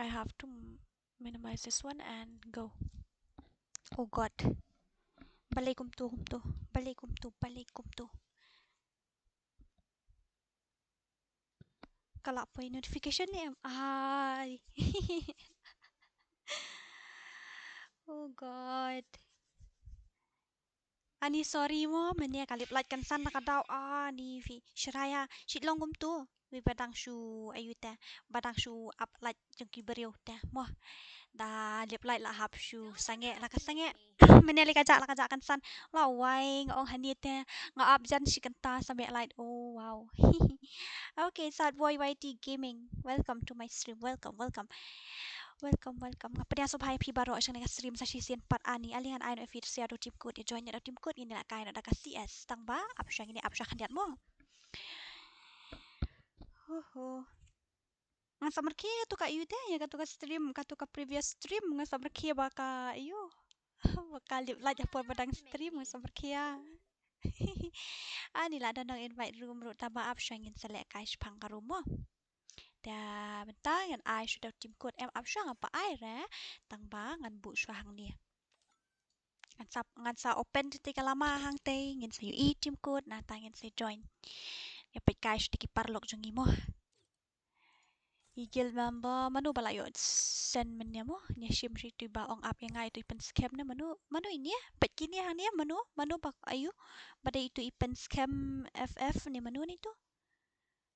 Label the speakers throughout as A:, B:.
A: I have to minimize this one and go. Oh god. Balik kumtu. Kalau apa notification ni ai. Oh god. Ani sorry mo menia kalip like kan san nakadaw ni vi shraya shitlong kumtu. Vi badang shu ayuta badang shu up like jengki beriu ta mo. Da lip like la hap shu sange la ka sange. Menia li kajak kan san. La wai ngong hanite nga up jan shikanta sampai like oh wow. Okay, Sadboy YT Gaming. Welcome to my stream. Welcome. Apa dia sobai pi baru asyang dengan stream sa sisian 4 ani. Alingan ai no fit sia do tim code. Join do tim code ini lah kai nak ka CS tang ba. Apa syang ini apa syang diat mo. Ho. Ngan samarke tu ka yu ya ka tu ka stream ka tu ka previous stream ngan samarke ba ka ayo. Bakal lip like apa badang stream ngan samarke ya. Ani lah dan invite room ru ta ba apa syang in select kai pang ka room mo. Dah bentar ngan ai sudah tim code up syang apa ai re tang ba ngan bu syang ni ngan sa open titik lama hang te ngan sa ui tim code na ta ngan sa join ya pe kai sedikit parlok jungi mo igil member manu bala yo send men mo nya shim ri tu ba ong up yang ai tu ipen scam na manu ini ya pet kini hang ni manu bak ayu pada itu ipen scam ff ni manu ni tu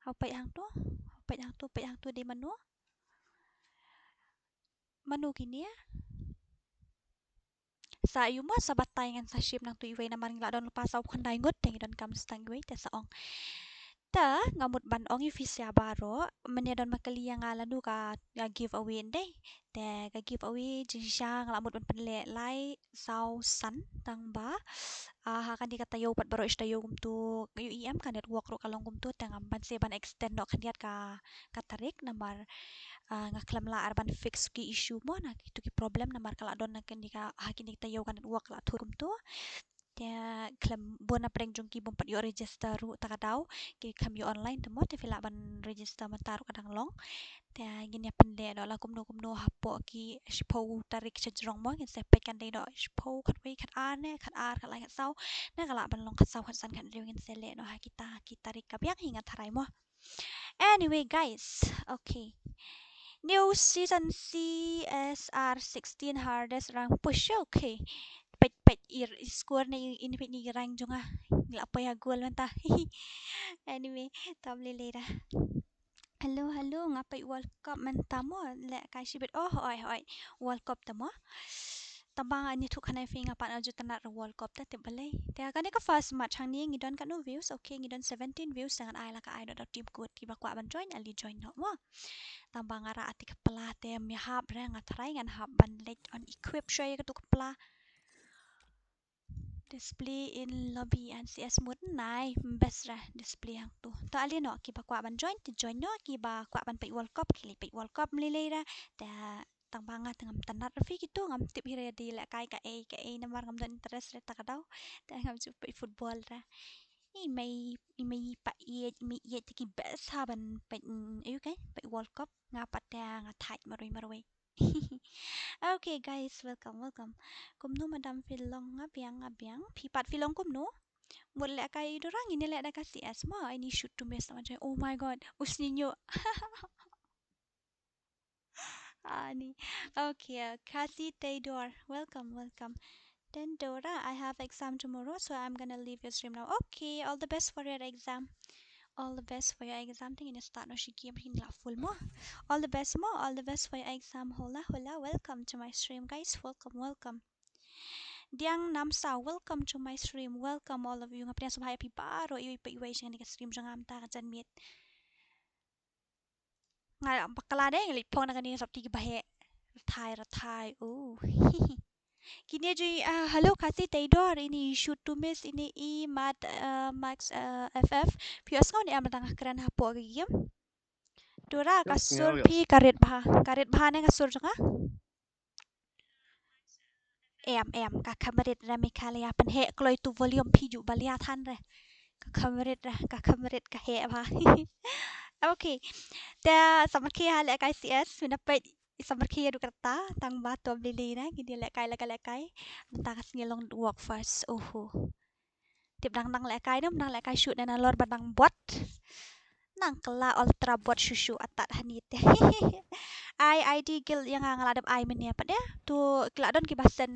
A: hau pet hang tu di manu kini ya sa ayu mo sa batay ngan sa ship nang tu iway na maring la don lepas au khandai ngot teng don kam stang iway ta saong ta ngamut ban ong ifisya baro menia don makali yang ala nu ka giveaway deh te ka giveaway jinsya ngalamut ban penle lai Sağoᴏᴜᴜ tang ba ha kan dikata yo pat baro istayo gumtu yu im kan network ro kalong gumtu tang ban se ban extend no kan diat ka tarik namar ngaklam la arban fix ki issue mo na itu ki problem namar kala don na kan dika hakin dikta yo kan network la turum tu dia klam bona preng jungki bom pat yo register ru takadau ki kam yo online temo te fila ban register mataru kadang long te gin ya pende do la kumno hapo ki shpo tarik chejrong mo ngin sepe kan dei do shpo kat wei kat ane kat ar kat lai kat sau na kala ban long kat sau kat san kan riu ngin sele no ha kita tarik kabiak hinga tharai mo anyway guys okay new season CSR 16 hardest rank push okay pet score na ini pet ni rank junga ngila apa ya goal menta anyway tabli later hello ngapai world cup menta mo le kai shibet oh oi world cup tamo tabang ani thuk khanai finga pa na jutanat world cup ta tebale te kan ka first match hang ni ngidon kan no views okay ngidon 17 views dengan ai la ka ai do team good ki ba kwa ban join ali join no mo tabang ara ati kepala te mi hab re ngatrai ngan hab ban lek on equip shoy ka tu kepala display in lobby and CS mode nai best ra display hang tu ta ali no ki ba kwa ban join no ki ba kwa ban pe world cup mlilei ra ta tang banga tengam tanat fi gitu ngam tip hire di la kai ka e namar ngam don interest re takadau ta ngam chu pe football ra i mai pa i ki best ha ban pe ayu kai pe world cup ngapat ta ngathai maroi okay guys welcome kumnu madam filong ngabiang pipat filong kumnu một lẽ cái dorang ini lẽ dah kasih es mah ini shoot to miss macam oh my god usninyo ani okay Khasi Taydor welcome then Dora I have exam tomorrow so I'm gonna leave your stream now okay all the best for your exam tingin start no shiki am la full mo all the best for your exam hola welcome to my stream guys welcome Diang Namsa, welcome to my stream. Welcome all of you. Ngapain subhay api baro iwi sing ni stream jang am ta kan mit. Ngai bakala de ngelit pong na kani sab tigi bahe. Rathai. Oh. Kini aja hello Khasi Taydor ini shoot to miss ini mat max ff. Pios kau ni am tengah keren hapo game. Dora kasur pi karet bha ne kasur jang em ka kamarit ra Mᴏʀᴇ pen he kloi tu volume pi ju balia than re ka kamarit ka he ba okay ta samakhe ha le kai cs mina pe Isang berkhia du kerta tang ba to beli na gini lekai mentah kas ngilong work first tip dang lekai nam nang lekai shoot na lor badang bot nang kela ultra bot shushu atat hanit ID guild yang ngaladap ai menia pat ya tu keladon ki basen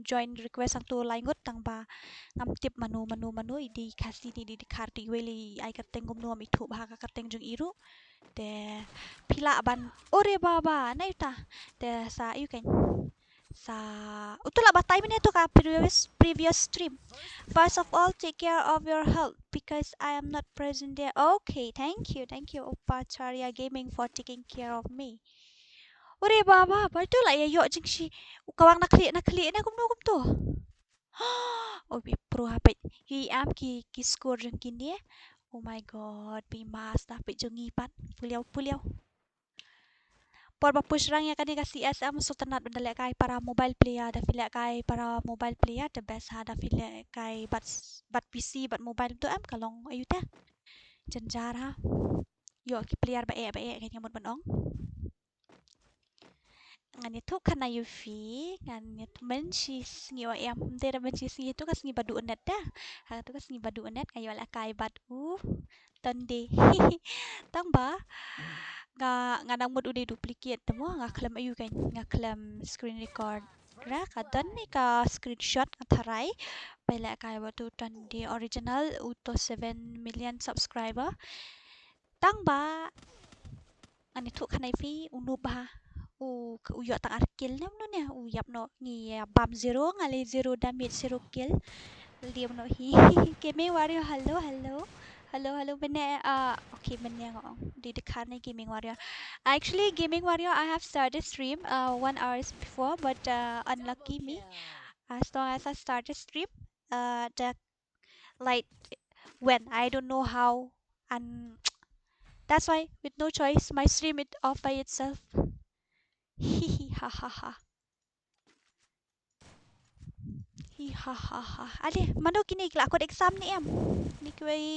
A: join request sang tu laingut tang ba ngam tip manu di Khasi di karti weli ai kateng gum nuam itu bah ka kateng jung iru de pila ban ore baba na yuta de sa you can sa utula batay menia tu ka previous stream. First of all, take care of your health because I am not present there. Okay, thank you Upacharya Gaming for taking care of me. Ore baba, betul lah ya yo jing si kawang nakli na kum tu. Oh bi pro hapit. Ki am ki score jeng kini. Oh my god, pi mas dah pit jeng ipat. Puliau. Por push rang ya kani ka CSR so tenat bendalek kai para mobile player da filek kai para mobile player the best ha da filek kai bat PC bat mobile tu am kalong ayu ta jenjar ha yo ki player ba kan ngamut benong ngan itu kana yufi ngan itu menci ngiwa em de da menci si itu kas ngi badu net dah ha tu kas ngi badu net kayo la kai bat tande tang ba nga nang mod udah duplicate temu nga klaim ayu kan nga klaim screen record ra kadon ni ka screenshot atharai pela kai batu tan di original uto 7 million subscriber tang ba ani thu khanai fi unu ba uyo tang arkil nam no ne yap no ni bam zero ngale zero damage zero kill liam no hi gaming warrior hello bene okay bene ngong di dekat ni gaming warrior actually gaming warrior I have started stream 1 hours before but unlucky me as long as I started stream the light when I don't know how and that's why with no choice my stream it off by itself hihi ha ha ha hi ha ha ha ale mano kini kila akut exam ni em ni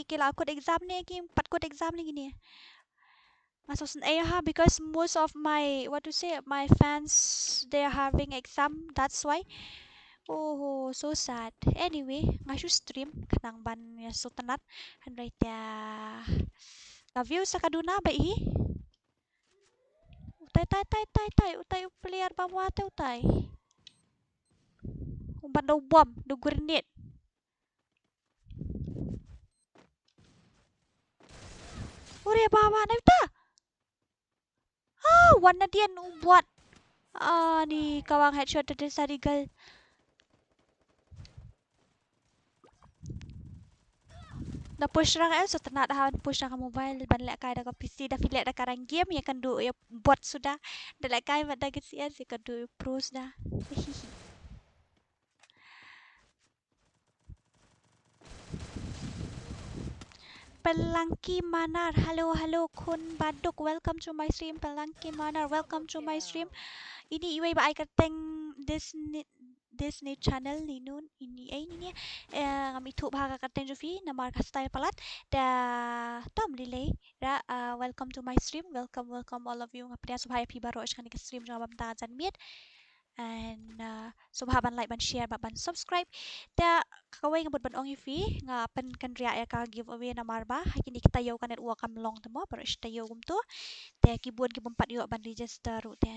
A: kila akut exam ni ki 4 kut exam ni gini masuk because most of my my fans they are having exam that's why oh so sad anyway ngasu stream kanang ban ya so tenat handrai ya view sa kaduna ba utai player bawah utai umpan do bom do grenade ore baba na ta warna dia buat ni kawang headshot dari sarigal na push rang so tenat dah push rang mobile ban lek kai da PC da filek da karang game ya kan do ya bot sudah da lek kai mat da CS ya kan do pro sudah Pelangki Manar, hello Kun Baduk, welcome to my stream. Pelangki Manar, welcome to my stream. Ini iway ba ay kateng Disney channel ni nun ini ni ngam itu bahaga kateng Jovi namar ka style palat da tom relay ra welcome to my stream. Welcome all of you ngapdia subhaya pi baro kan ka stream jang bam ta jan miet and subha ban like ban share ban subscribe da kawai ngabut ban ong yufi nga pen kan ria ya ka giveaway na marba hakini kita yo kan uwa kam long temo pero sta yo gum tu te kibun pat yo ban register te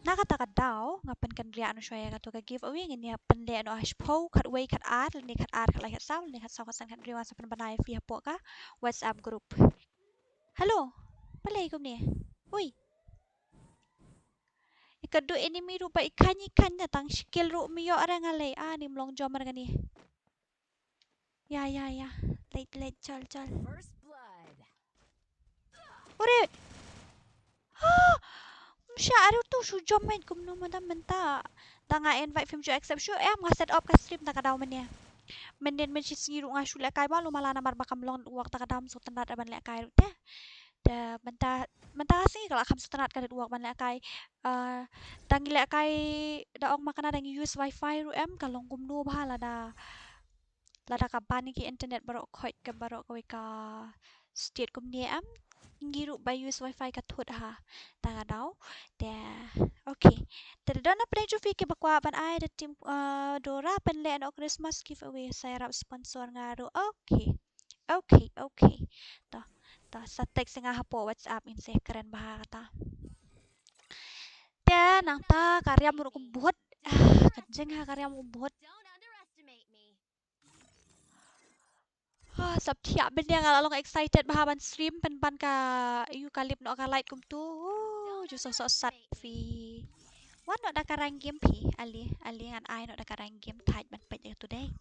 A: na kata ka daw nga pen kan ria no shoya ka to ka giveaway ngini pen le no hash po kat way kat ar ni kat ar kat lai kat saw ni kat saw kan riwa sa pen banai fi hapo ka WhatsApp group hello palay gum ni uy ikadu enemy rupa ikan na tang skill ru miyo ara ngalay ni mlong jom ara gani ya late chal ore Msya aru tu su jom main kum no madam menta tanga invite film jo accept shu nga set up ka stream ta kadaw men ya menen men singiru nga shu le kai ba lu mala namar bakam long wak ta kadam so tandat ban le kai ru te da menta singi kala kam so tandat ka wak ban le kai tangi le kai da ong makana dang use wifi ru kalong kum no ba lada ka ban ki internet barok khoi ka barok ka state kum ni ngiru by use wifi ka thut ha ta dau te okay te dona pre chu fi ke bakwa ban ai de tim dora pen le no Christmas giveaway saya rap sponsor ngaru okay ta ta sa text nga hapo WhatsApp in se keren bah ta te nang ta karya muruk buat kanjeng ha karya muruk buat Sabtia ben dia ngalalong excited bahaban stream pen ban ka kalip no ka light kum tu ju sosok sat fi wan no da karang game pi ali ngan ai no da karang game tight ban pet today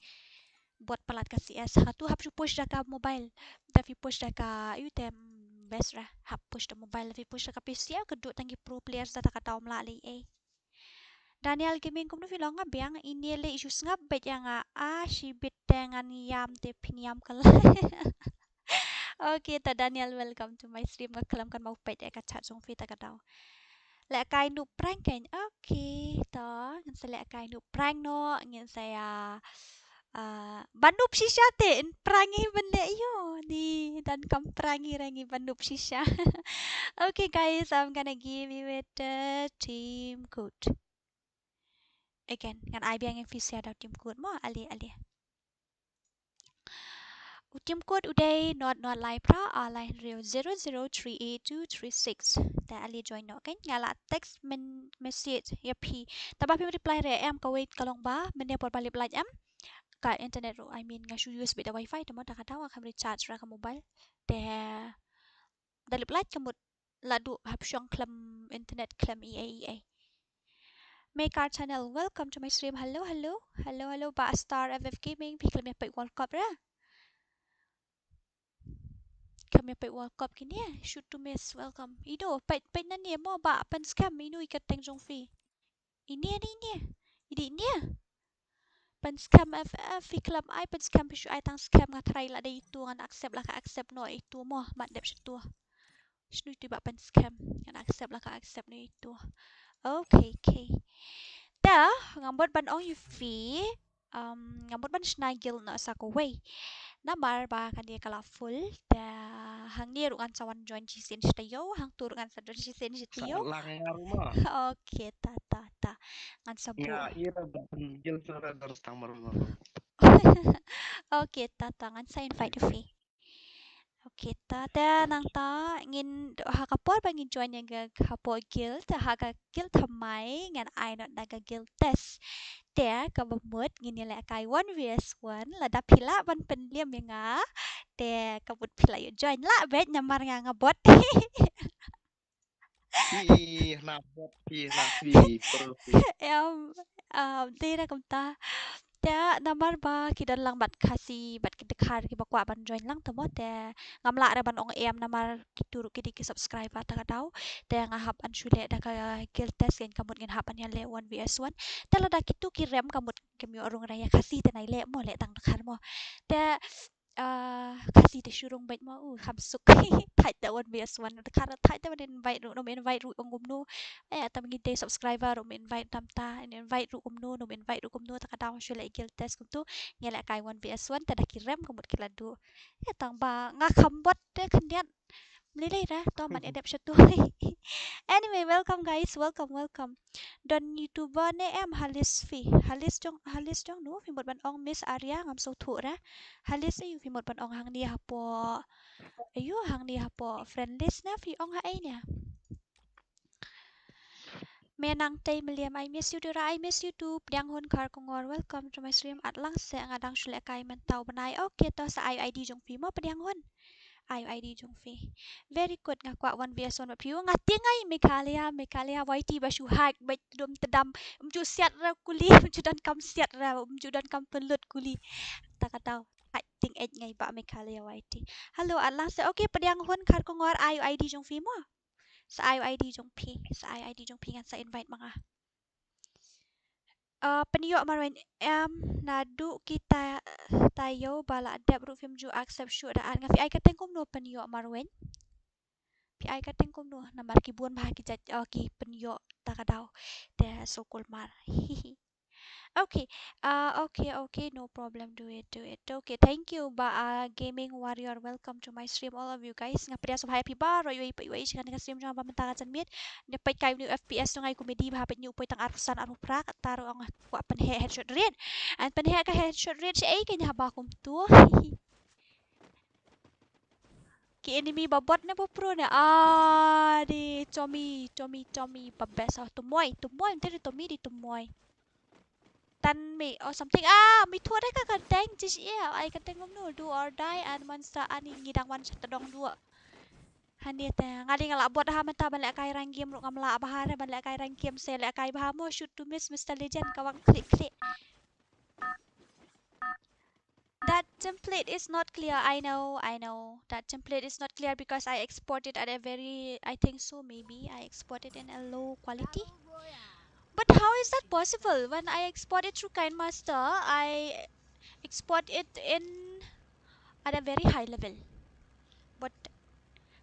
A: buat pelat ka CS ha tu hap push da ka mobile da fi push da ka tem best ra hap push da mobile fi push da ka PC ka duk tangi pro players da ka taw mla li Daniel Gaming kum no filong nga biang ini le issues nga bet yang shibit dengan yam te piniam kala Okay ta Daniel welcome to my stream ka kalam kan mau pet ka chat song fi ta ka daw le kai nu prank kan okay ta ngan se le kai nu prank no ngin saya banup shisha te in prangi bende yo di dan kam prangi rangi banup shisha Okay guys I'm gonna give you it team code again ngan ai biang yang fisia daw team code mo ali team code uday not live ra line real 00382236 ta ali join no kan ngala text message ya pi taba pi reply re em ka wait kalong ba men por balik like em ka internet ro I mean nga shu USB da wifi tamo ta katawa kam recharge ra ka mobile te dalip like kamut ladu hap syong klam internet klam EA Make our channel. Welcome to my stream. Hello. Ba Star FF Gaming. Pi kami pa World Cup ra. Kami pa World Cup kini Shoot to miss. Welcome. Ido, pa na niya mo ba pan scam inu ikateng jong fi. Ini. Ini. Pan scam FF fi club ai pan scam pi shu ai tang scam nga try la day itu ngan accept la ka accept no itu mo mat dep situ. Shnu itu ba pan scam ngan accept la ka accept no itu. Okay. Da ngambot ban ong yufi ngambot ban snagil na sa ko way namar ba kan dia kala full da hang ni rukan sawan join cisin sitayo hang tur kan sa join cisin sitayo okay ta ngan sabu okay ta ngan sa invite yufi Okay, ta nang ta ngin hakapor bangin join yang hapo guild haka guild hamai ngan ai not naga guild test te ka bamut ngin la kai 1vs1 la da pila ban penliam yang te kabut pila yo join la bet nyamar nga ngabot em tira kumta te namar ba kidan lang bat Khasi bat kidekar ki bakwa ban join lang tamo te ngamla ra ban ong em namar kituru kidi ki subscribe ta daw te ngahap an shule da ka guild test gen kamut gen hapan ya le 1vs1 te la da kitu ki rem kamut kemi orong raya Khasi te nai le mo le tang dekar mo te Khasi te shurung bait mo ham suk thai te 1vs1 dekar thai te ban invite ru no invite ru ongum nu tam ngi te subscriber ru invite tam ta invite ru no invite ru ta ka daw shule guild test kum tu ngela kai 1vs1 ta da ki rem kamut ki ladu tang ba nga khambot te khandian Mᴏᴜᴜ ra to mat edep shatu Anyway, welcome guys, welcome. Dan YouTuber ne em Halis jong nu fi mot ban ong Miss Arya ngam so thu ra. Halis ayu fi mot ban ong hang dia hapo. Ayu hang dia hapo friend list na fi ong ha ai nya. Menang tay Meliam, I miss you Dura, I miss you too. Pdiang hun kar kongor, welcome to my stream. At lang se ngadang shule kai mentau banai. Okay to sa ID jong fi mo pdiang hun. ID jong fi very good nga kwa 1vs1 piu nga tingai Mᴏᴇ YT ba shu hack ba dum tedam mju siat ra kuli mju dan kam siat ra mju dan kam pelut kuli ta katau ting ed ngai ba Mᴏᴇ YT hello Allah se okay pediang hun kar kongor ID jong fi mo sa ID jong pi ngan sa invite mga penyo marwen nadu kita tayo bala adab ru film ju accept shoot daan ngafi ai kateng kum no penyo marwen pi ai kateng kum no namar ki buan bah ki jat ki penyo ta kadaw te sokol mar Okay. Okay, no problem. Do it. Okay, thank you. Gaming Warrior, welcome to my stream, all of you guys. Nga pria so happy ba? Roy ipa ikan nga stream jang pamentakan san mit. Dapat kayo ni FPS ngay komedi bahapit niyo po itang arkusan prak taro ang wa panhe headshot red. And panhe ka headshot red si ay kanya habakom tu. Ki enemy babot na po pro na. Di Tommy babes tumoy, hindi Tommy di tumoy. Tan me or something mi thua đấy ka teng chi ia ai ka teng no do or die and man sa ani ngidang wan sa tadong dua hani ta ngali ngala bot ha mata ban lek kai rang game ro ngamla bahar ban lek kai rang game se lek kai bah mo shoot to miss Mr. Legend kawang klik that template is not clear. I know that template is not clear because I exported at a very, I think so, maybe I exported in a low quality. But how is that possible? When I export it through KineMaster, I export it in at a very high level. But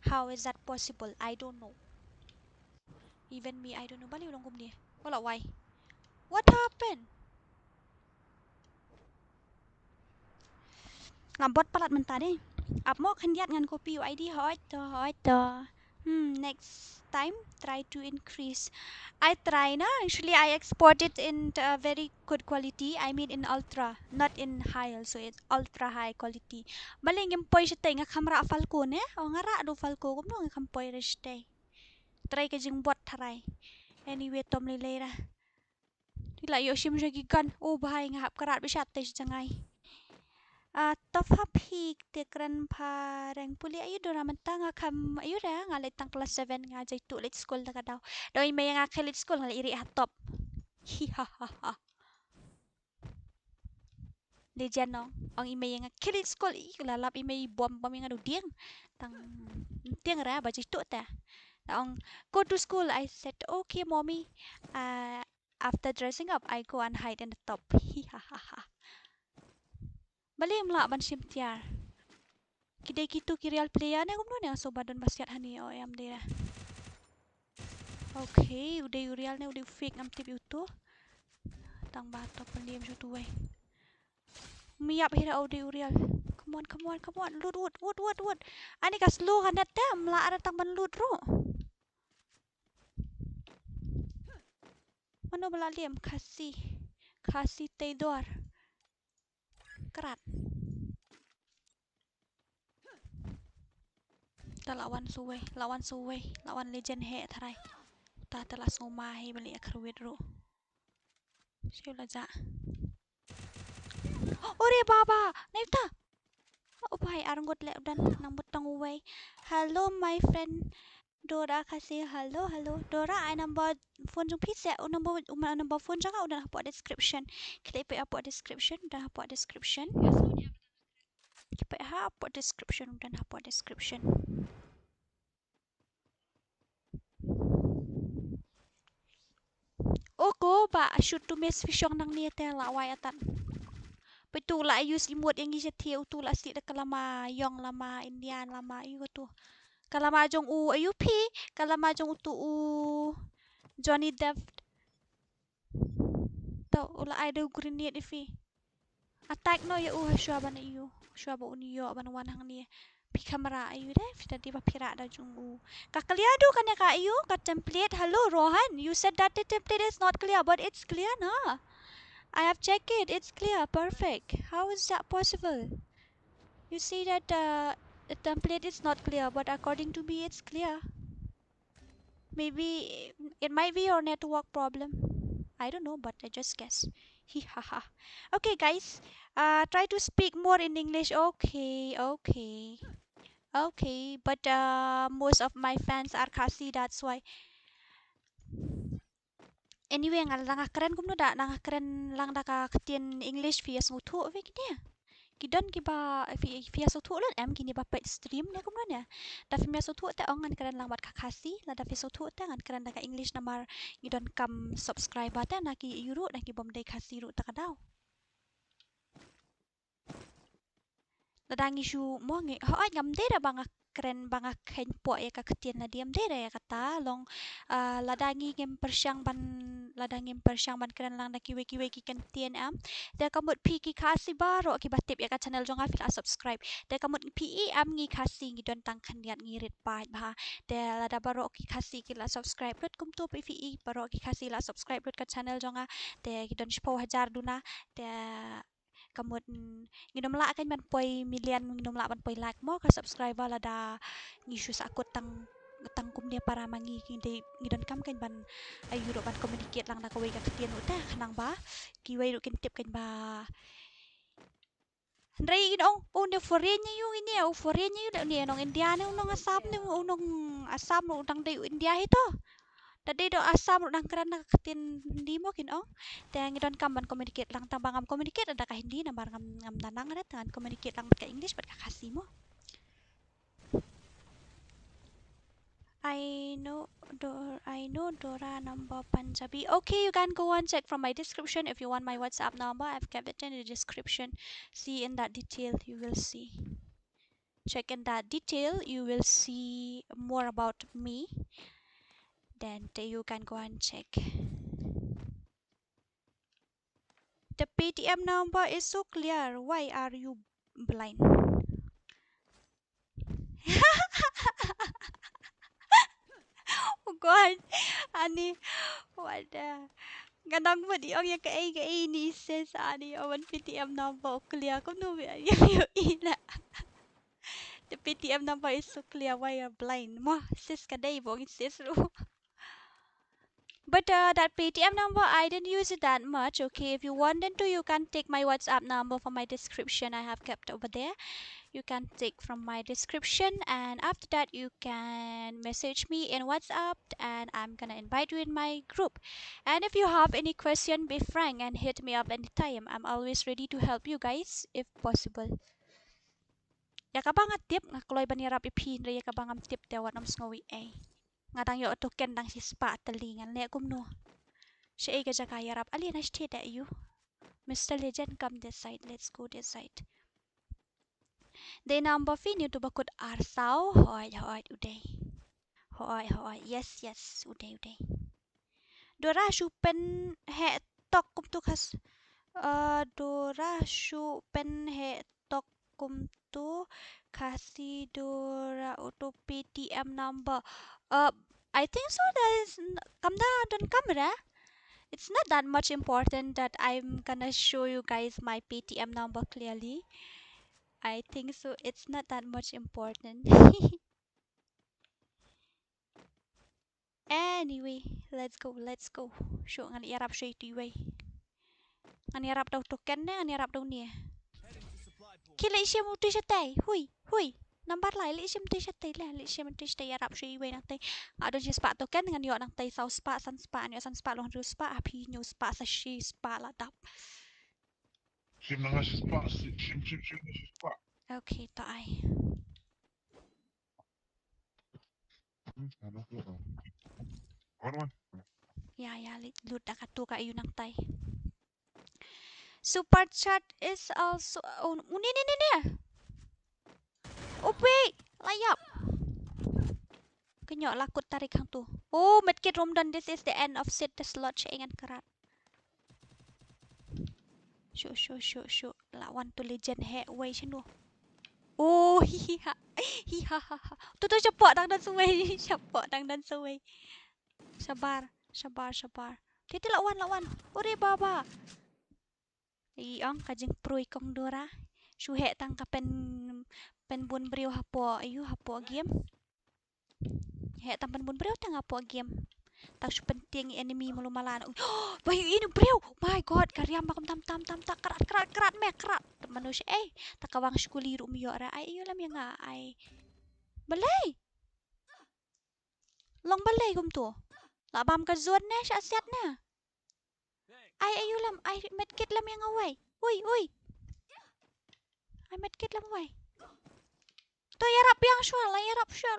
A: how is that possible? I don't know. Even me, I don't know. Bali ulang kumni. Wala why? What happened? Ngabot palat mentade. Up mo kandiat ngan copy UID hoit to. Next time try to increase. I try na. Actually, I export it in very good quality. I mean in ultra, not in high. So it's ultra high quality. Bali ngimpoy siya nga kamera falco ne. O ngara do falco kum no ngampoy reste. Try ka jing bot taray. Anyway, tom lilera. Tila yo shim siya gigan. Oh bahay nga hap karat bisyat tayo siya ngay. Top peak tikran parang puli ayo do naman tanga kam ayo ra nga letang class 7 nga jay tulit school na ka daw. Daw may nga kilit school nga iri top. Hihahaha. Legend no. Ang imay nga kilit school lalap imay bom nga do dieng. Tang dieng ra ba jay tu ta. Ang go to school I said okay mommy. After dressing up I go and hide in the top. Hihahaha. Bali mla ban sim tiar. Kidai kitu real player na kumno na so badan basiat hani o am dira. Okay, udah real na udah fake ngam tip itu. Tang bato pendiam sutu way. Miap hira udah real. Come on. Loot. Ani kas lu hanat ta mla ada tang ban loot ro. Mano bala liam Khasi Taydor. Kerat. Lawan suwe, lawan legend he tarai. Ta telas ngomahi bali akrwit ro. Siya laza. Ore baba, naifta. Oh bhai arngot le dan nang butang uway. Hello my friend Dora Khasi. Hello. Dora I number phone jung pizza number phone jang udah hapot description. Klik pe hapot description, udah hapot description. Klik hapot description, udah hapot description. Oko ba shoot to miss fishong nang ni te lawai atan. Betul use emote yang gisa tiu tu la si kalama yong lama Indian lama iu tu. Kalama jong u AUP, kalama jong tu u Johnny Depp. Tau ula ai do grenade ifi. Attack no ya shua ban iu. Shua ba uni yo ban wan hang ni. Pi kamera ayu deh, tadi ba pira da jong u. Ka clear do kan ya ka ayu ka template. Hello Rohan, you said that the template is not clear but it's clear na. I have checked it. It's clear. Perfect. How is that possible? You see that the template is not clear, but according to me, it's clear. Maybe it might be your network problem. I don't know, but I just guess. Okay, guys. Try to speak more in English. Okay. But most of my fans are Khasi. That's why. Anyway, nga keren kumno da nga keren lang da ka ketien English via Sᴏᴜᴜ ve kini. Kidan kiba via Sᴏᴜᴜ lan em kini ba pet stream ne kumno ne. Da via Sᴏᴜᴜ te ongan keren lang bat ka Khasi, la da via Sᴏᴜᴜ te ngan keren da ka English namar ngidon kam subscriber te na ki euro na ki bom dai Khasi ru ta kadaw. Da dangi shu mo nge ho ai ngam de da bang keren banget kain po ya kaketian na diam deh ya kata long ladangi ngem persyang ban keren lang na kiwe kikan tien am da kamut pi ki Khasi baro ki batip ya ka channel jong afik subscribe da kamut pi am ngi Khasi ngi don tang kan niat ngirit pa bah da lada baro ki Khasi ki la subscribe lut kum tu pi baro ki Khasi la subscribe lut ka channel jong a da ki don shpo hajar duna da kamut nginom la kan ban poi million nginom la ban poi like mo ka subscriber la da ngisu sakut tang kum dia para mangi ngidon kam kan ban ayu ro ban communicate lang da ka wei ka ketien uta nang ba ki wei ro kin tip kan ba Ndray ne forenya yu ini forenya yu ni nong India ne nong asam ne nong asam ro dang dei India hito Tadi do asam udang keren nak ketin hindi mo kin Teng idon kam ban communicate lang tambang am communicate ada ka hindi na bar ngam tanang ada tangan communicate lang ka English bat ka Khasi mo. I know Dora number Punjabi. Okay, you can go and check from my description if you want my WhatsApp number. I've kept it in the description. See in that detail you will see. Check in that detail you will see more about me. Then you can go and check. The PTM number is so clear. Why are you blind? Oh God, ani, wadah. Ganang mo di ang yung ni says ani awan PTM number clear. Kung no yung ila. The PTM number is so clear. Why are you blind? Mo sis kaday bong sis ro. But that PTM number, I didn't use it that much. Okay, if you wanted to, you can take my WhatsApp number from my description. I have kept over there. You can take from my description, and after that, you can message me in WhatsApp, and I'm gonna invite you in my group. And if you have any question, be frank and hit me up anytime. I'm always ready to help you guys if possible. Ya kabangat tip ngakloy banirap ipin ya kabangam tip tewat nam Mᴏᴜᴜ. Ngadang yo token dang si spa telingan le kumno siya ga jaka yarap ali na stay that you Mr. Legend come this side, let's go this side. The number fin you to bakut arsaw hoy uday hoy yes uday Dora shupen he tok kum tu khas Dora shupen he tok kum tu Khasi Dora auto PTM number I think so. That is kamda don camera. It's not that much important that I'm gonna show you guys my PTM number clearly. I think so. It's not that much important. Anyway, let's go. Show ngan Arab show itu way. Ngan Arab daw token na, ngan Arab daw niya. Kila isya mo to siya tay. Huy. Nambar lai li sim tu chatay la li sim tu chatay Arab shui way nang tay adon si spa to ken ngan yo nang tay sau spa san spa long ru spa api nyu spa sa shi spa la dap
B: sim nang si spa sim si spa
A: okay to ai ya lut da katu ka yu nang tay super chat is also ni Upi layap Kenyok lakut tarik hang tu. Oh, medkit Ramadan, this is the end of set the slot siya ingat kerat. Show. Lawan tu legend he way sino. Oh, hiha. Tu cepat dang dan suwe. Cepat dang dan suwe. Sabar. Titi lawan. Ore baba. Iang kajing proi kong Dora. Shuhe tang ka pen bun brio hapo game. He tampan bun brio tang hapo game. Tak penting enemy malumalan. Bayu ini brio. My god, karya makam tam tak kerat me kerat. Manusia tak kawang skuli ru miyo ra ai lam yang ai. Balai. Long balai gum tu. La bam ka zone na sya siat na. Ai ayu lam ai medkit lam yang awai. Ui. Ai medkit lam awai. Tu yarap yang syal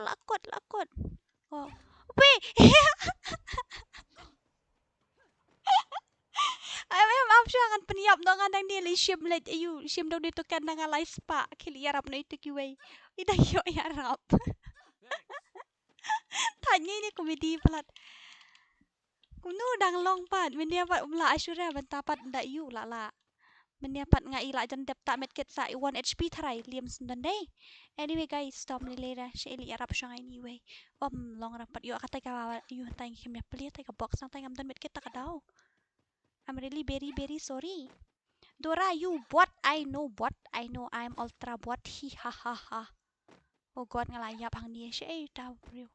A: lakut. Oh. Weh. I'm jangan peniap dengan nang ni lishim let ayu shim daw dito kan nang alay spa Khyʟʟ na ito kiway. Ida yo yarap. Tanya ini komedi pelat. Kuno dang long pat meniapat umla asyura bentapat nda yu la. Meniapat ngailah jan dep tak met kit sa 1 HP tharai liam sundan day. Anyway guys, stop ni later. Shayli arap syang anyway. Long rapat yo katay ka yu tay kimya peli tay ka box sang tay ngam dan met kit tak daw. I'm really very sorry. Dora, you bot. I know bot. I know I'm ultra bot. Hi ha ha ha. Oh god ngalayap hang ni shay taw bro.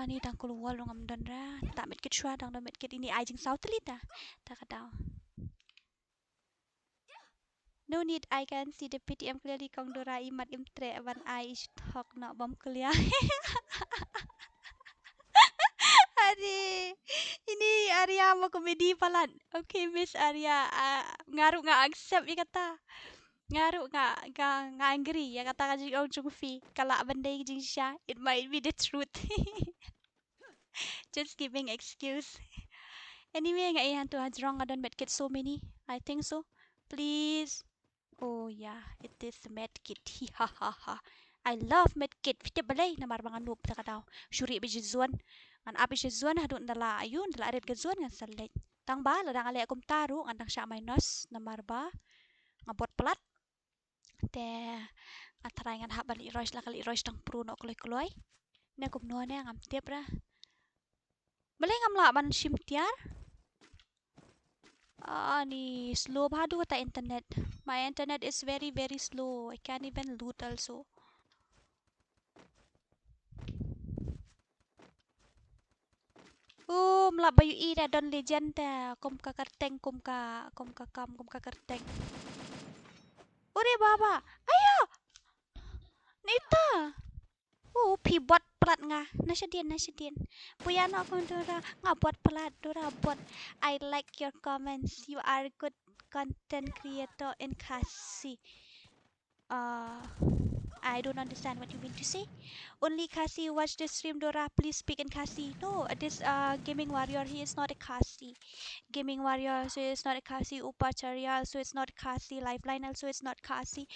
A: Ni tang keluar lo ngam dan ra. Tak met kit syua dang dan met kit ini ai jing saw telit dah. Tak daw. No need, I can see the PTM clearly. Kong Dora imat imtre when I talk nak bom kuliah. Hari ini Arya mau komedi palat. Okay, Miss Arya, ngaruh nggak accept ya kata. Ngaruh nggak angry ya kata kaji orang Jungfi. Kalau benda jing Sha, it might be the truth. Just giving excuse. Anyway, nggak ihan tu hajrong adon medkit so many. I think so. Please. Oh yeah, it is medkit. Ha ha ha. I love medkit. Fite balay namar mga noob ta kataw. Syuri bijizuan. An api jizuan hadun dala ayun dala arit gazuan ngan salit. Tang ba ladang ali akum taru ngandang sya minus namar ba ngabot pelat. Te atray ngan hab bali rois la kali rois tang pro no kloy. Ne kum no ne ngam tiap ra. Balay ngam la ban sim tiar. Ni slow bhadu ta internet. My internet is very slow. I can't even loot also. Melak bayu ira don legend ta. Kum ka kerteng kum ka kerteng. Ore baba. Ayo. Nita. Pibot pelat nga. Nasyadin. Puya no akong Dora. Nga bot pelat. Dora bot. I like your comments. You are good content creator in Khasi. I don't understand what you mean to say. Only Khasi watch the stream. Dora, please speak in Khasi. No, this gaming warrior, he is not a Khasi. Gaming warrior, so it's not a Khasi. Upacharya, so it's not Khasi. Lifeline, also it's not Khasi.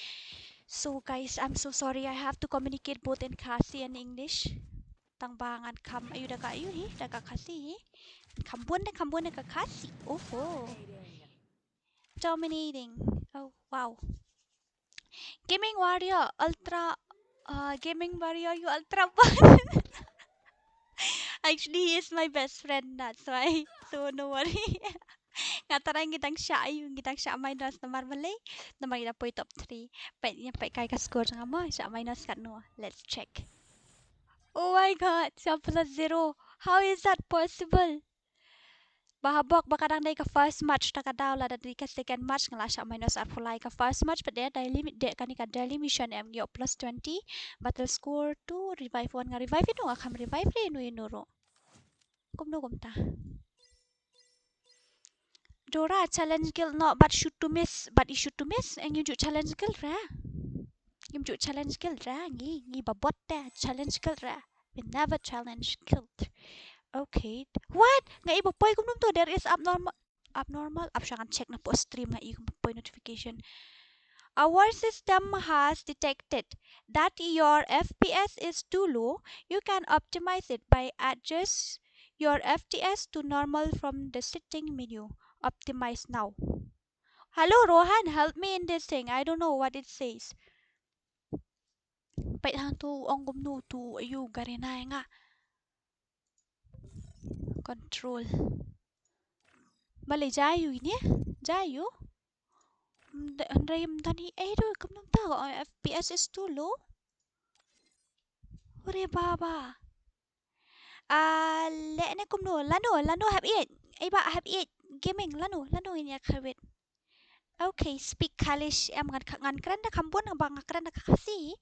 A: So guys, I'm so sorry. I have to communicate both in Khasi and English. Tangbangan kam ayu da ka ayu hi, da ka Khasi hi. Kambun da ka Khasi. Oh. Dominating. Oh wow. Gaming warrior, ultra. Gaming warrior, you ultra bot. Actually, he is my best friend. That's why. So no worry. Ngatarang gitang siya minus namar malay. Namar kita point top 3. Pay kay ka score nga mo. Siya minus kat no. Let's check. Oh my god. Siya plus 0. How is that possible? Bahabok baka dang day ka first match ta ka daw la dari ka second match ngala siya minus at fulay ka first match but there daily kani ka daily mission MGO plus 20 battle score 2 revive 1 nga revive ino nga kam revive le no inuro kumta Dora challenge kill no but shoot to miss and you challenge kill ra ngi babot ta challenge kill ra we never challenge killed. Okay. What? Nga iba poy kum to there is abnormal. Apsyangan check na po stream nga iyong poy notification. Our system has detected that your FPS is too low. You can optimize it by adjust your FPS to normal from the setting menu. Optimize now. Hello Rohan, help me in this thing. I don't know what it says. Pait hang tu ong kum no tu ayu garinay nga. Control. Bale jayu ini jayu. Rayam tani do kamnam ta FPS is too low. Ore baba. Le kumno lano have it. Iba have it gaming lano ini akawit. Okay, speak Kalish ngan keren na kambon ng bang keren na kakasi.